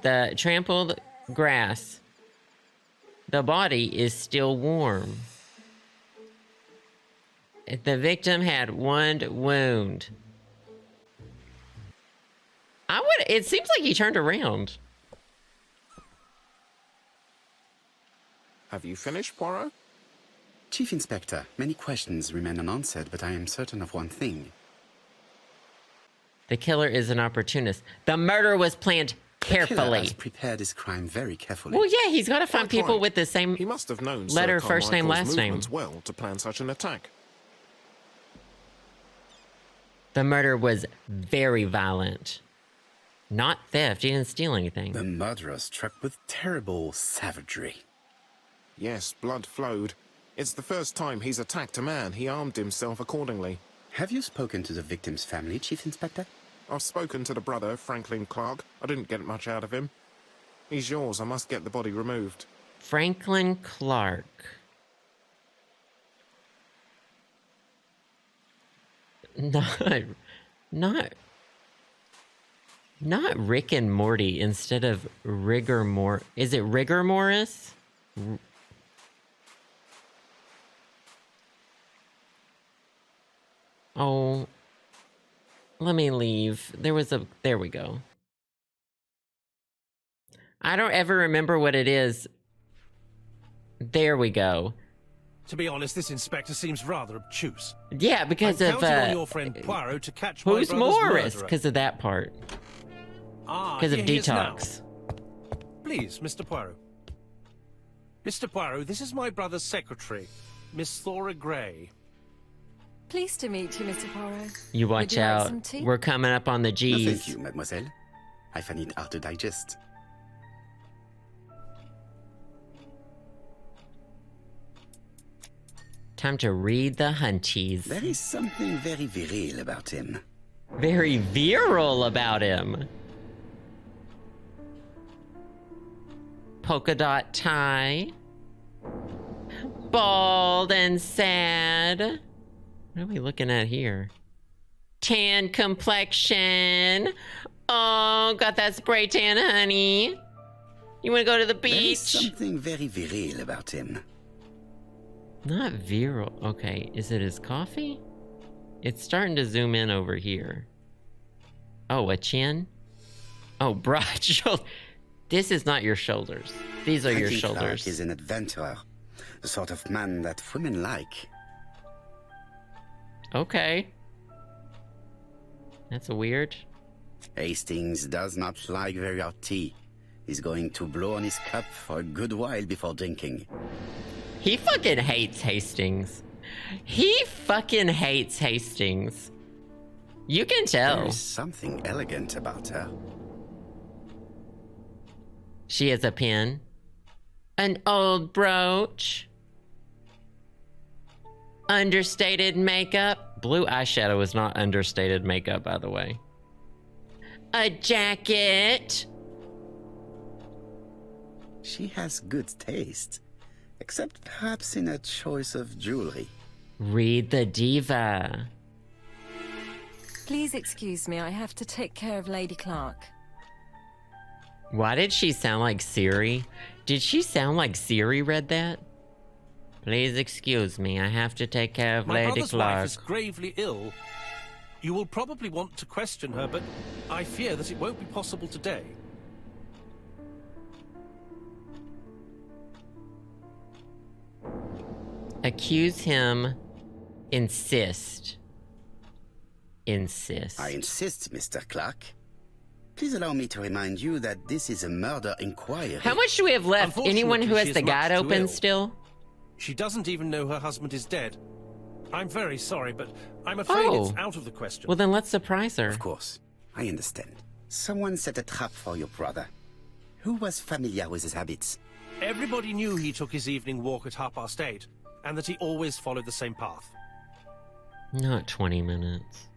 The trampled grass. The body is still warm. The victim had one wound. It seems like he turned around. Have you finished, Poirot? Chief Inspector, many questions remain unanswered, but I am certain of one thing. The killer is an opportunist. The murder was planned carefully. The killer has prepared his crime very carefully. Well, yeah, he's got to find Quite people right. with the same He must have known letter, Sir first name, Carmichael's last name. movements well to plan such an attack. The murder was very violent. Not theft. He didn't steal anything. The murderer struck with terrible savagery. Yes, blood flowed. It's the first time he's attacked a man. He armed himself accordingly. Have you spoken to the victim's family, Chief Inspector? I've spoken to the brother, Franklin Clark. I didn't get much out of him. He's yours. I must get the body removed. Franklin Clark. Not Rick and Morty instead of Rigor Mor. Is it Rigor Morris? Oh, let me leave. There we go. I don't ever remember what it is. There we go. To be honest, this inspector seems rather obtuse. Yeah, because I'm of counting on your friend Poirot to catch my who's brother's Morris? murderer. Because of that part. Because of Here he is now. detox. Please, Mr. Poirot. Mr. Poirot, this is my brother's secretary, Miss Thora Gray. Pleased to meet you, Mr. Poirot. You watch Would you like out. some tea? We're coming up on the No, G's. thank you, mademoiselle. I find it hard to digest. Time to read the hunchies. There is something very viril about him. Very virile about him. Polka dot tie. Bald and sad. What are we looking at here? Tan complexion. Oh, got that spray tan, honey. You want to go to the There is beach? something very viril about him. Not virile. Okay, is it his coffee? It's starting to zoom in over here. Oh, a chin? Oh, broad shoulder. This is not your shoulders. These are your Franklin Clark shoulders. is an adventurer. The sort of man that women like. Okay. That's weird. Hastings does not like very hot tea. He's going to blow on his cup for a good while before drinking. He fucking hates Hastings. He fucking hates Hastings. You can There tell. is something elegant about her. She has a pin. An old brooch. Understated makeup. Blue eyeshadow is not understated makeup, by the way. A jacket. She has good taste, except perhaps in her choice of jewelry. Read the diva. Please excuse me, I have to take care of Lady Clark. Why did she sound like Siri? Did she sound like Siri read that? Please excuse me, I have to take care of My Lady brother's wife is Clark. gravely ill. You will probably want to question her, but I fear that it won't be possible today. Accuse him. Insist. Insist. I insist, Mr. Clark. Please allow me to remind you that this is a murder inquiry. How much do we have left? Anyone who has Unfortunately, the she is guide much too open ill. still? She doesn't even know her husband is dead. I'm very sorry, but I'm afraid Oh. it's out of the question. Well, then let's surprise her. Of course, I understand. Someone set a trap for your brother. Who was familiar with his habits? Everybody knew he took his evening walk at 8:30, and that he always followed the same path. Not 20 minutes.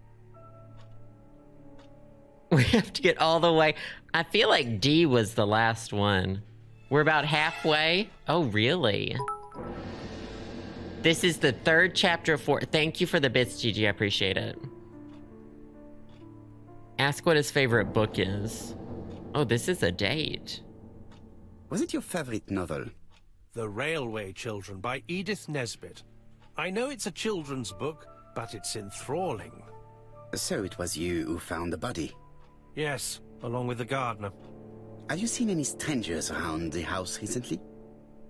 We have to get all the way. I feel like D was the last one. We're about halfway. Oh, really? This is the third chapter of 4. Thank you for the bits, Gigi. I appreciate it. Ask what his favorite book is. Oh, this is a date. Was it your favorite novel? The Railway Children by Edith Nesbit. I know it's a children's book, but it's enthralling. So it was you who found the body. Yes, along with the gardener. Have you seen any strangers around the house recently?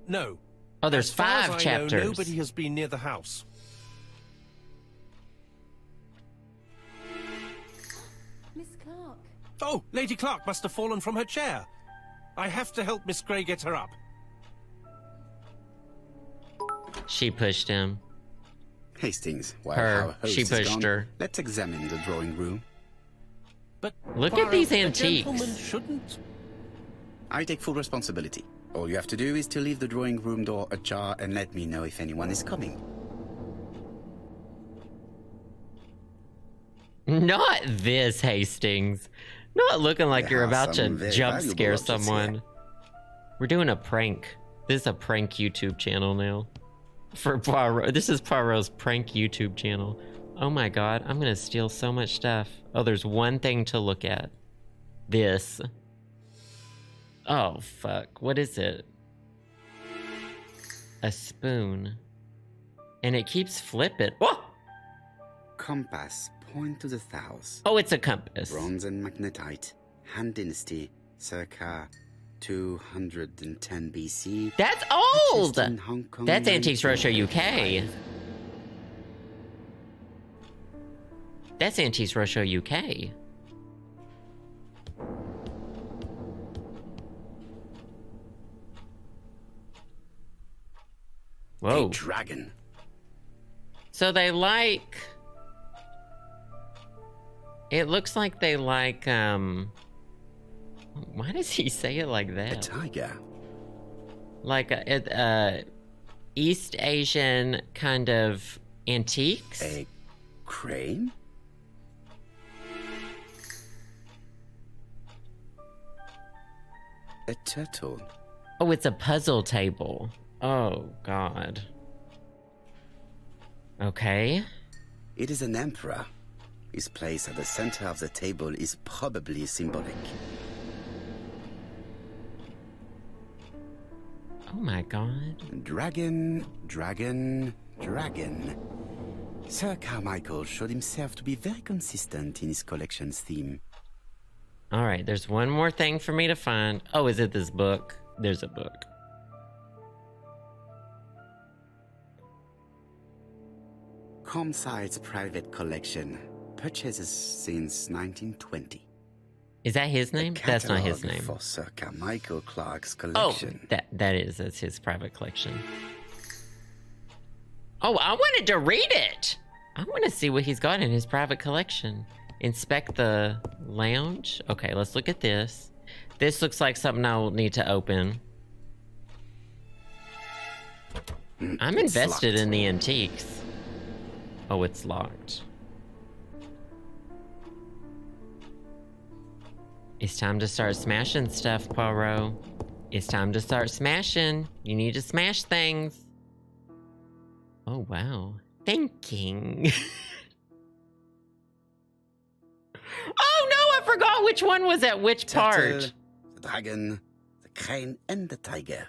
No. Oh, there's As far as 5 I know, chapters. nobody has been near the house. Miss Clark. Oh, Lady Clark must have fallen from her chair. I have to help Miss Grey get her up. She pushed him. Hastings, while Her. our host She is pushed gone, her. let's examine the drawing room. But Look at Poirot, these a antiques. gentleman shouldn't. I take full responsibility. All you have to do is to leave the drawing room door ajar and let me know if anyone is coming. Not this, Hastings. Not looking like There you're are about to some very jump valuable scare objects someone. here. We're doing a prank. This is a prank YouTube channel now. For Poirot. This is Poirot's prank YouTube channel. Oh my god, I'm gonna steal so much stuff. Oh, there's one thing to look at. This. Oh, fuck. What is it? A spoon. And it keeps flipping. Oh! Compass, point to the south. Oh, it's a compass. Bronze and magnetite. Han Dynasty, circa 210 BC. That's old! Purchased in Hong Kong That's Antiques Roadshow UK. 1995. That's Antiques Roadshow UK. Whoa. A dragon. So they like... It looks like they like, Why does he say it like A that? tiger. Like East Asian kind of antiques? A crane. A turtle. Oh, it's a puzzle table. Oh, God. Okay. It is an emperor. His place at the center of the table is probably symbolic. Oh my god. Dragon, dragon, dragon. Sir Carmichael showed himself to be very consistent in his collection's theme. Alright, there's one more thing for me to find. Oh, is it this book? There's a book. Comside's private collection. Purchases since 1920. Is that his name? That's not his Catalogue name. For Sir Carmichael Clark's Oh, collection. that's his private collection. Oh, I wanted to read it. I want to see what he's got in his private collection. Inspect the lounge. Okay, let's look at this. This looks like something I'll need to open. I'm It's invested locked. in the antiques. Oh, it's locked. It's time to start smashing stuff, Poirot. It's time to start smashing. You need to smash things. Oh, wow. Thinking. Oh, no, I forgot which one was at which part. Turtle, the dragon, the crane, and the tiger.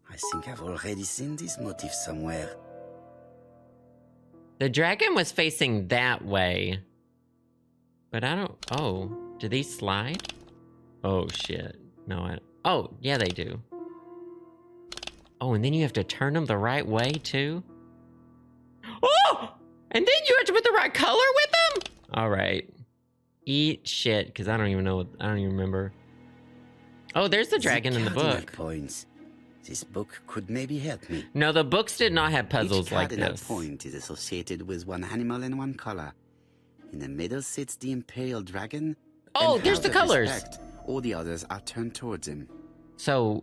I think I've already seen this motif somewhere. The dragon was facing that way. But I don't... Oh, do these slide? Oh, shit. No, oh, yeah, they do. Oh, and then you have to turn them the right way, too? Oh! And then you have to put the right color with them? All right. Eat shit, because I don't even know. I don't even remember. Oh, there's the dragon in the book. Points. This book could maybe help me. No, the books did not have puzzles like Each cardinal this. point is associated with one animal and one color. In the middle sits the imperial dragon. Oh, and there's out the of colors. respect, all the others are turned towards him. So,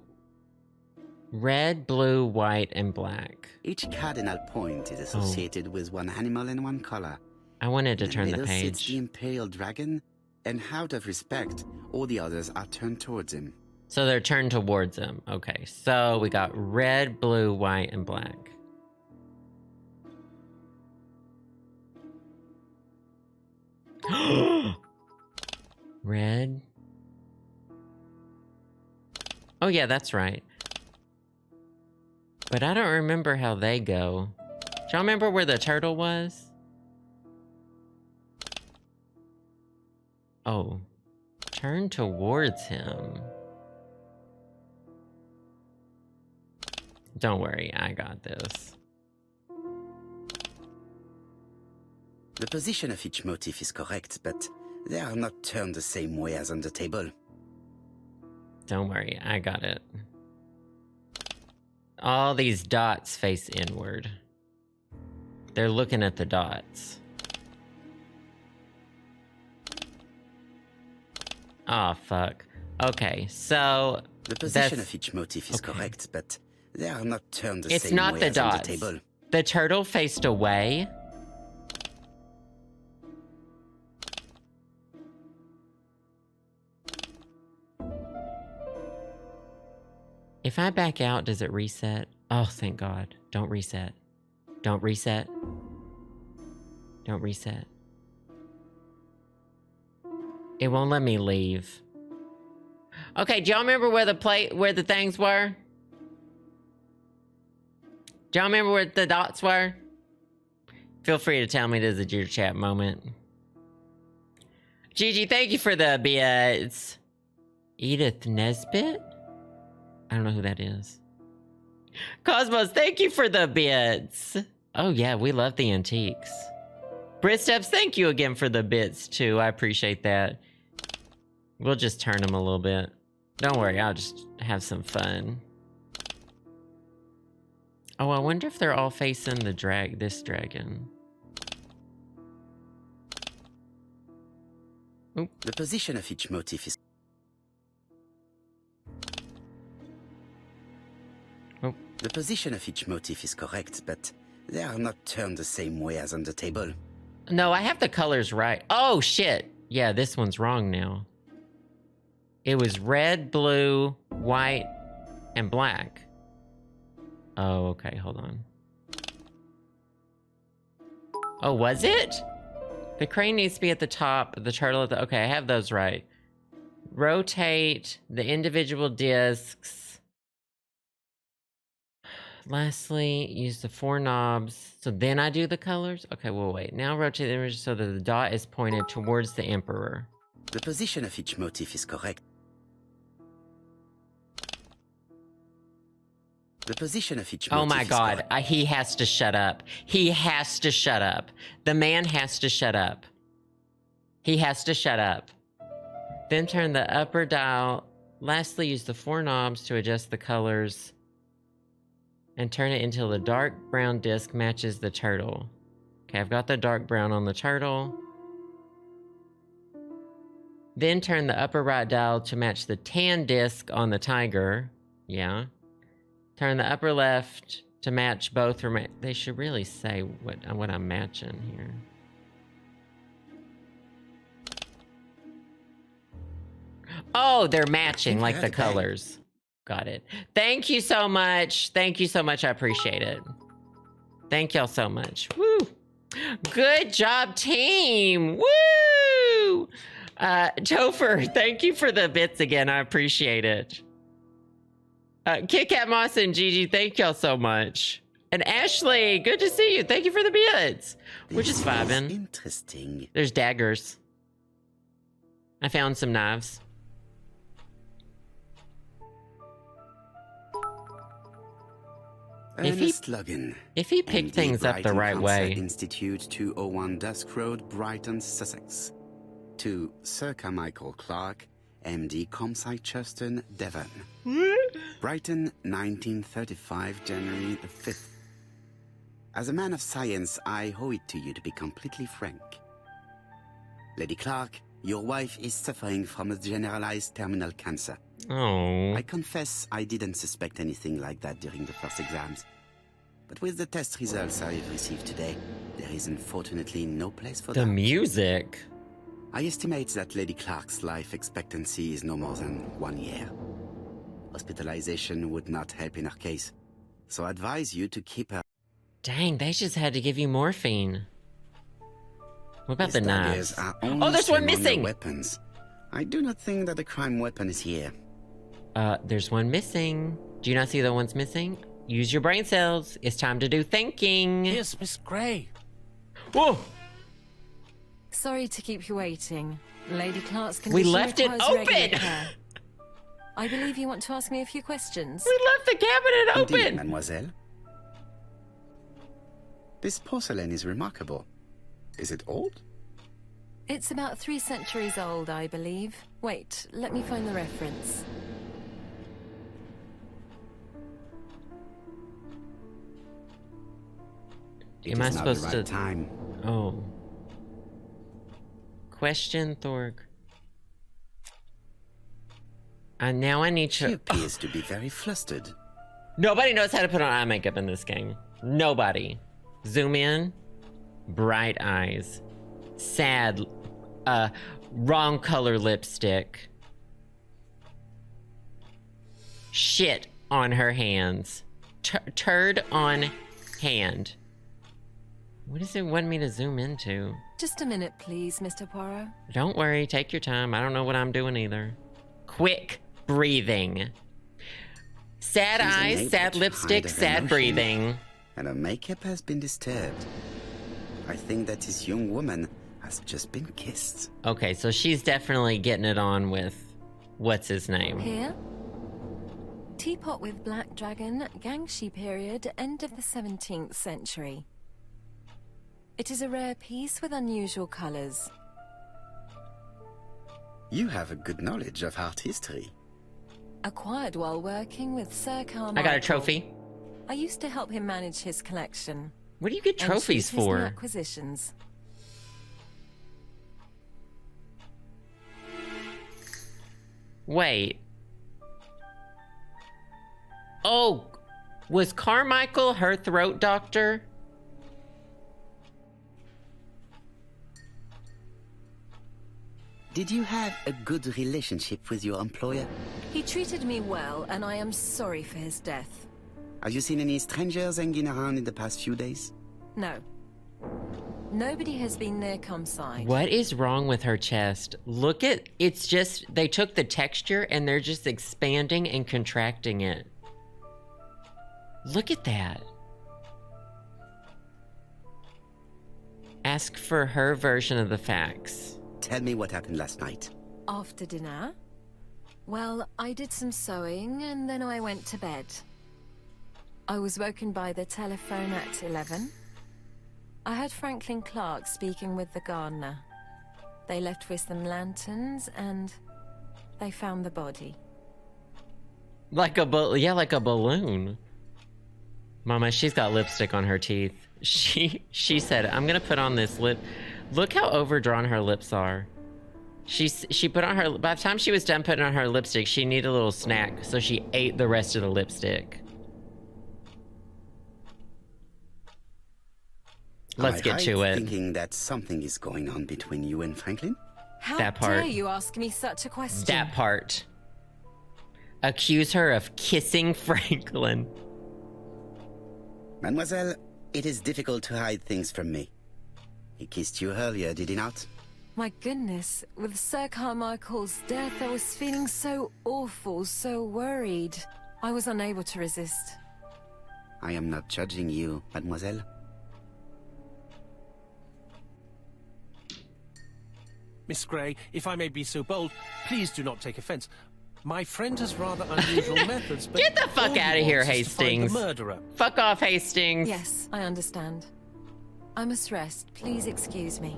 red, blue, white, and black. Each cardinal point is associated with one animal and one color. I wanted to turn In the middle sits page. the imperial dragon, and out of respect, all the others are turned towards him. So they're turned towards him. Okay, so we got red, blue, white, and black. Red. Oh yeah, that's right. But I don't remember how they go. Do y'all remember where the turtle was? Oh. Turn towards him. Don't worry, I got this. The position of each motif is correct, but they are not turned the same way as on the table. Don't worry, I got it. All these dots face inward. They're looking at the dots. Oh, fuck. Okay, so... The position of each motif is correct, but they are not turned the same way It's not the as on the dots. table. The turtle faced away. If I back out, does it reset? Oh, thank God. Don't reset. Don't reset. Don't reset. It won't let me leave. Okay, do y'all remember where the things were? Do y'all remember where the dots were? Feel free to tell me this is your chat moment. Gigi, thank you for the bits. Edith Nesbit? I don't know who that is. Cosmos, thank you for the bits. Oh yeah, we love the antiques. Bristeps, thank you again for the bits too. I appreciate that. We'll just turn them a little bit. Don't worry, I'll just have some fun. Oh, I wonder if they're all facing the this dragon. Oop. The position of each motif is... Oh. The position of each motif is correct, but they are not turned the same way as on the table. No, I have the colors right. Oh, shit. Yeah, this one's wrong now. It was red, blue, white, and black. Oh, okay, hold on. Oh, was it? The crane needs to be at the top, the turtle at the... Okay, I have those right. Rotate the individual discs. Lastly, use the 4 knobs. So then I do the colors? Okay, well, wait. Now rotate the image so that the dot is pointed towards the emperor. The position of each motif is correct. The position of each motif Oh my is God, correct. he has to shut up. He has to shut up. The man has to shut up. He has to shut up. Then turn the upper dial. Lastly, use the 4 knobs to adjust the colors. And turn it until the dark brown disc matches the turtle. Okay, I've got the dark brown on the turtle. Then turn the upper right dial to match the tan disc on the tiger. Yeah. Turn the upper left to match both. They should really say what I'm matching here. Oh, they're matching like the colors. Got it. Thank you so much. Thank you so much. I appreciate it. Thank y'all so much. Woo! Good job, team. Woo! Topher, thank you for the bits again. I appreciate it. Kit Kat Moss and Gigi, thank y'all so much. And Ashley, good to see you. Thank you for the bits. We're just vibing. Interesting. There's daggers. I found some knives. Ernest Logan. If he picked MD, things up the Brighton right Cancer way. Institute, 201 Dusk Road, Brighton, Sussex. To Sir Carmichael Clark, MD, Comsite Churchton, Devon. Brighton, 1935, January the 5th. As a man of science, I owe it to you to be completely frank. Lady Clark, your wife is suffering from a generalized terminal cancer. Oh. I confess I didn't suspect anything like that during the first exams. But with the test results I've received today, there is unfortunately no place for The that. music. I estimate that Lady Clark's life expectancy is no more than 1 year. Hospitalization would not help in her case, so I advise you to keep her. Dang, they just had to give you morphine. What about These the daggers knives? are only Oh, there's one ceremonial missing! weapons. I do not think that the crime weapon is here. There's one missing. Do you not see the ones missing? Use your brain cells. It's time to do thinking. Here's Miss Grey. Whoa! Sorry to keep you waiting. Lady Clark's condition We left it requires regular open! care. I believe you want to ask me a few questions. We left the cabinet Indeed, open! mademoiselle. This porcelain is remarkable. Is it old? It's about 3 centuries old, I believe. Wait, let me find the reference. Am I It is not the supposed right to... time. Oh. Question, Thorg. And now I need She to... appears to be very flustered. Nobody knows how to put on eye makeup in this game. Nobody. Zoom in. Bright eyes. Sad. Wrong color lipstick. Shit on her hands. Turd on hand. What does it want me to zoom into? Just a minute, please, Mr. Poirot. Don't worry, take your time. I don't know what I'm doing either. Quick breathing. Sad She's eyes, unable sad to lipstick, hide her sad emotion. breathing. And her makeup has been disturbed. I think that this young woman has just been kissed. Okay, so she's definitely getting it on with what's his name? Here. Teapot with black dragon, Gangshi period, end of the 17th century. It is a rare piece with unusual colors. You have a good knowledge of art history. Acquired while working with Sir Carmichael. I got a trophy. I used to help him manage his collection. What do you get and trophies choose his new for? acquisitions. Wait. Oh, was Carmichael her throat doctor? Did you have a good relationship with your employer? He treated me well, and I am sorry for his death. Have you seen any strangers hanging around in the past few days? No. Nobody has been near Comside. What is wrong with her chest? Look at, it's just, they took the texture and they're just expanding and contracting it. Look at that. Ask for her version of the facts. Tell me what happened last night. After dinner? Well, I did some sewing, and then I went to bed. I was woken by the telephone at 11. I heard Franklin Clark speaking with the gardener. They left with some lanterns, and they found the body. Like a like a balloon. Mama, she's got lipstick on her teeth. She said, "I'm gonna put on this lip." Look how overdrawn her lips are. She put on her. By the time she was done putting on her lipstick, she needed a little snack, so she ate the rest of the lipstick. Let's get to it. Thinking that something is going on between you and Franklin? How That part. dare you ask me such a question? That part. Accuse her of kissing Franklin. Mademoiselle, it is difficult to hide things from me. He kissed you earlier, did he not? My goodness, with Sir Carmichael's death, I was feeling so awful, so worried. I was unable to resist. I am not judging you, mademoiselle. Miss Grey, if I may be so bold, please do not take offense. My friend has rather unusual methods, but Get the fuck all he out of here, wants is to find Hastings. the murderer. Fuck off, Hastings. Yes, I understand. I must rest. Please excuse me.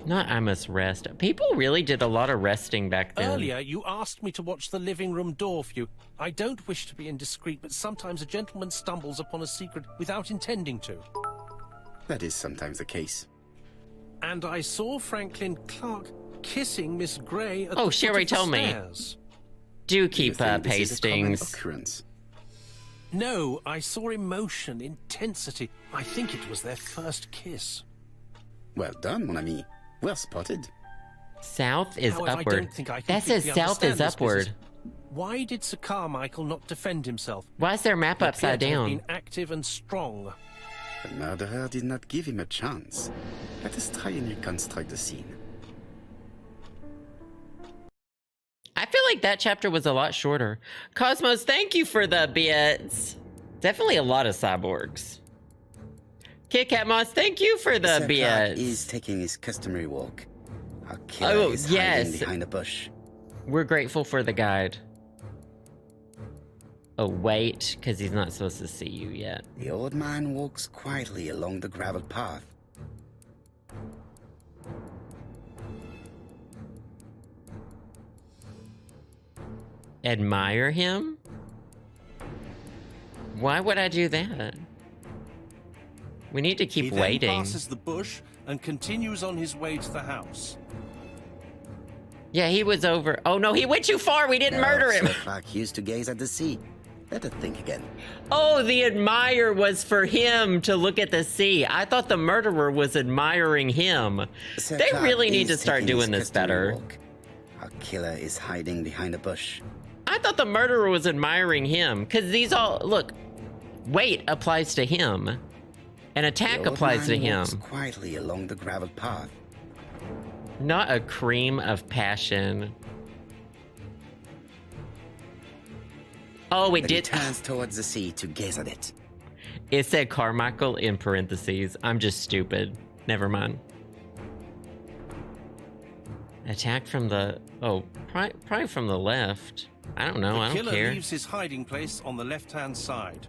Not I must rest. People really did a lot of resting back then. Earlier, you asked me to watch the living room door for you. I don't wish to be indiscreet, but sometimes a gentleman stumbles upon a secret without intending to. That is sometimes the case. And I saw Franklin Clark kissing Miss Grey at Oh, the she foot already of the told me. stairs. Do You keep think up, this is a common Hastings. occurrence? No, I saw emotion, intensity. I think it was their first kiss. Well done, mon ami. Well spotted. South is However, I upward. don't think I That says completely south is understand this upward. business. Why did Sir Carmichael not defend himself? Why is their map He upside appeared to have down? been active and strong. The murderer did not give him a chance. Let us try and reconstruct the scene. I feel like that chapter was a lot shorter. Cosmos, thank you for the bits. Definitely a lot of cyborgs. Kit Kat Moss, thank you for the Sir Clark bits. is taking his customary walk. Our killer Oh, is yes. hiding behind a bush. We're grateful for the guide. Oh, wait, because he's not supposed to see you yet. The old man walks quietly along the gravel path. Admire him? Why would I do that? We need to He keep then waiting. passes the bush and continues on his way to the house. Yeah, he was over. Oh no, he went too far. We didn't murder him. Sir Clark used to gaze at the sea. Let us think again. Oh, the admire was for him to look at the sea. I thought the murderer was admiring him. Sir They Clark really need is to start taking his doing this customary better. walk. Our killer is hiding behind a bush. I thought the murderer was admiring him because these all look. Weight applies to him, and attack The old applies to man him. walks quietly along the gravel path. Not a cream of passion. Oh, it Then he did. turns towards the sea to gaze at it. It said Carmichael in parentheses. I'm just stupid. Never mind. Attack from the... Oh, probably from the left. I don't know. The I don't killer care. leaves his hiding place on the left-hand side.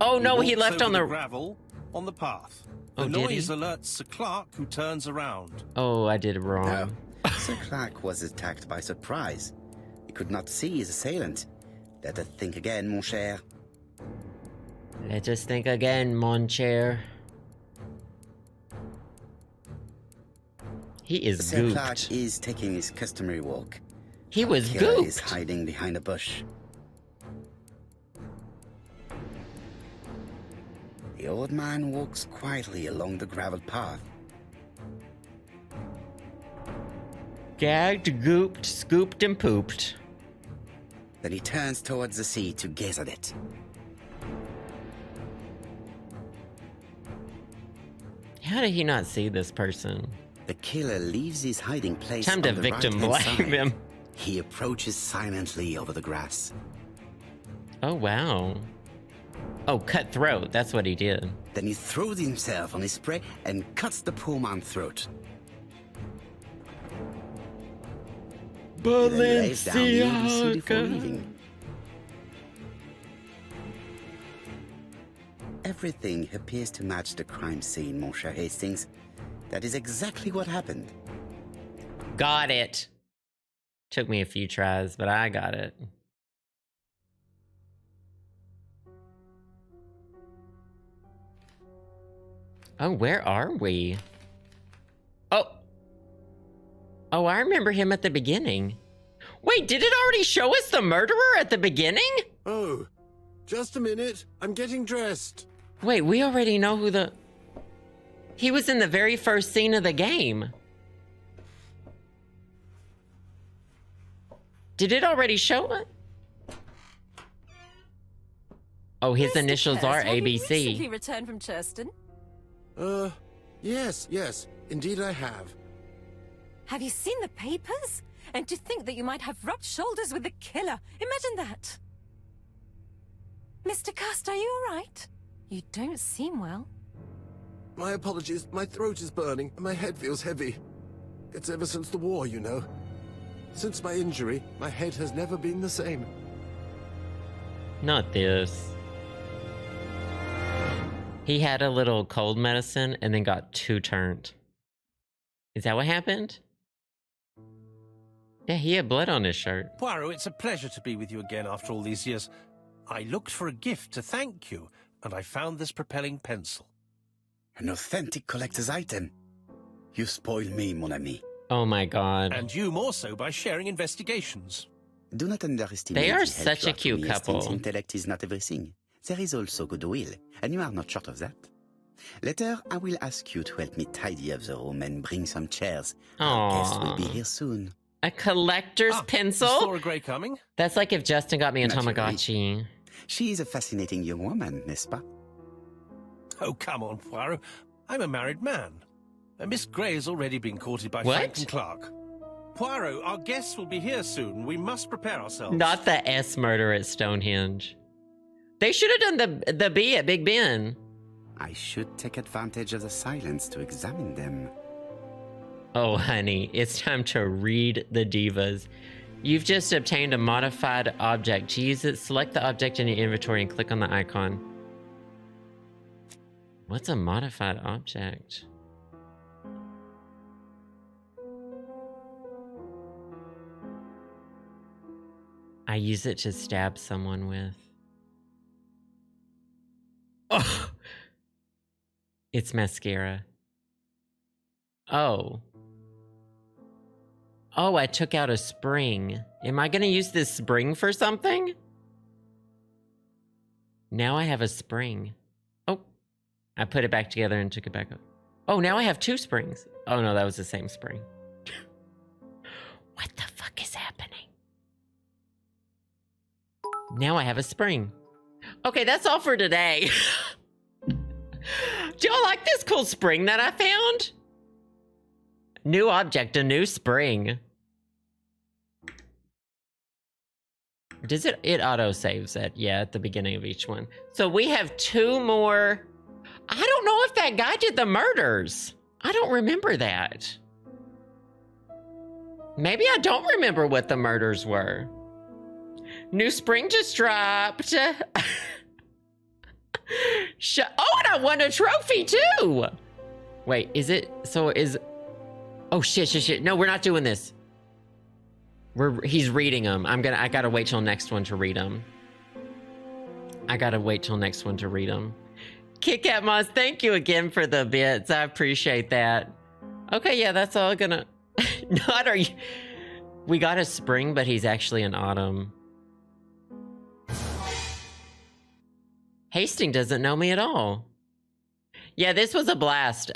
Oh, no, he walks left over on the the... gravel on the path. Oh, The did he? noise alerts Sir Clark, who turns around. Oh, I did it wrong. No. Sir Clark was attacked by surprise. He could not see his assailant. Let us think again, mon cher. Let us think again, mon cher. He is Sir gooped. Clark is taking his customary walk. He was Killer is gooped. hiding behind a bush. The old man walks quietly along the gravel path. Gagged, gooped, scooped, and pooped. Then he turns towards the sea to gaze at it. How did he not see this person? The killer leaves his hiding place Time to on the victim right-hand blame side. him. He approaches silently over the grass. Oh, wow. Oh, cut throat. That's what he did. Then he throws himself on his prey and cuts the poor man's throat. He then lays down the ABC before leaving. Everything appears to match the crime scene, mon cher Hastings. That is exactly what happened. Got it. Took me a few tries, but I got it. Oh, where are we? Oh. Oh, I remember him at the beginning. Wait, did it already show us the murderer at the beginning? Oh, just a minute. I'm getting dressed. Wait, we already know who the... He was in the very first scene of the game. Did it already show it? Oh, his Mr. initials Kirst, are have you ABC. recently returned from Churston? Yes, indeed I have. Have you seen the papers? And to think that you might have rubbed shoulders with the killer. Imagine that. Mr. Cust, are you all right? You don't seem well. My apologies. My throat is burning and my head feels heavy. It's ever since the war, you know. Since my injury, my head has never been the same. Not this. He had a little cold medicine and then got too turned. Is that what happened? Yeah, he had blood on his shirt. Poirot, it's a pleasure to be with you again after all these years. I looked for a gift to thank you, and I found this propelling pencil. An authentic collector's item. You spoil me, mon ami. Oh my god. And you more so by sharing investigations. Do not underestimate They are the such a help you cute are to me, couple. since intellect is not everything. There is also goodwill, and you are not short of that. Later, I will ask you to help me tidy up the room and bring some chairs. Our guests will be Aww. here soon. A collector's pencil? Is Flora Grey coming? That's like if Justin got me a Naturally. Tamagotchi. She is a fascinating young woman, n'est-ce pas? Oh, come on, Poirot. I'm a married man. And Miss Grey has already been courted by What? Franklin Clark. Poirot, our guests will be here soon. We must prepare ourselves. Not the S murder at Stonehenge. They should have done the B at Big Ben. I should take advantage of the silence to examine them. Oh, honey, it's time to read the divas. You've just obtained a modified object. To use it, select the object in your inventory and click on the icon. What's a modified object? I use it to stab someone with. Oh! It's mascara. Oh. Oh, I took out a spring. Am I gonna use this spring for something? Now I have a spring. Oh. I put it back together and took it back up. Oh, now I have two springs. Oh no, that was the same spring. What the fuck is happening? Now I have a spring. Okay, that's all for today. Do y'all like this cool spring that I found? New object, a new spring. Does it auto saves it? Yeah, at the beginning of each one. So we have two more. I don't know if that guy did the murders. I don't remember that. Maybe I don't remember what the murders were. New spring just dropped. Oh, and I won a trophy too. Wait, is it? So is? Oh shit! No, we're not doing this. He's reading them. I gotta wait till next one to read them. Kit Kat Moss, thank you again for the bits. I appreciate that. Okay, yeah, that's all gonna. Not are you? We got a spring, but he's actually an autumn. Hastings doesn't know me at all. Yeah, this was a blast.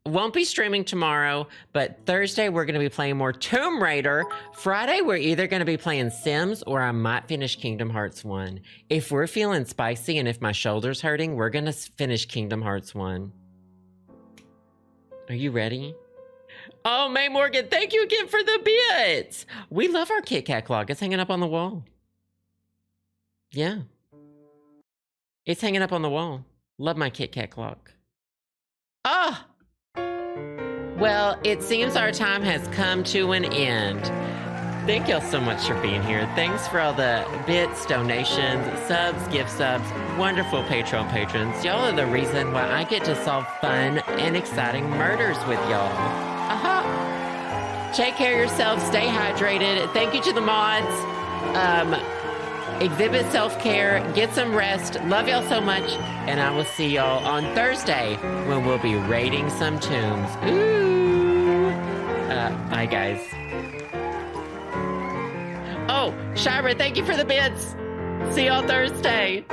Won't be streaming tomorrow, but Thursday we're going to be playing more Tomb Raider. Friday we're either going to be playing Sims or I might finish Kingdom Hearts 1. If we're feeling spicy and if my shoulder's hurting, we're going to finish Kingdom Hearts 1. Are you ready? Oh, May Morgan, thank you again for the bits. We love our Kit Kat clock. It's hanging up on the wall. Yeah. It's hanging up on the wall. Love my Kit Kat clock. Ah! Well, it seems our time has come to an end. Thank y'all so much for being here. Thanks for all the bits, donations, subs, gift subs, wonderful Patreon patrons. Y'all are the reason why I get to solve fun and exciting murders with y'all. Aha! Take care of yourselves. Stay hydrated. Thank you to the mods. Exhibit self-care. Get some rest. Love y'all so much. And I will see y'all on Thursday when we'll be raiding some tombs. Ooh! Bye, guys. Oh, Shira, thank you for the bits. See y'all Thursday.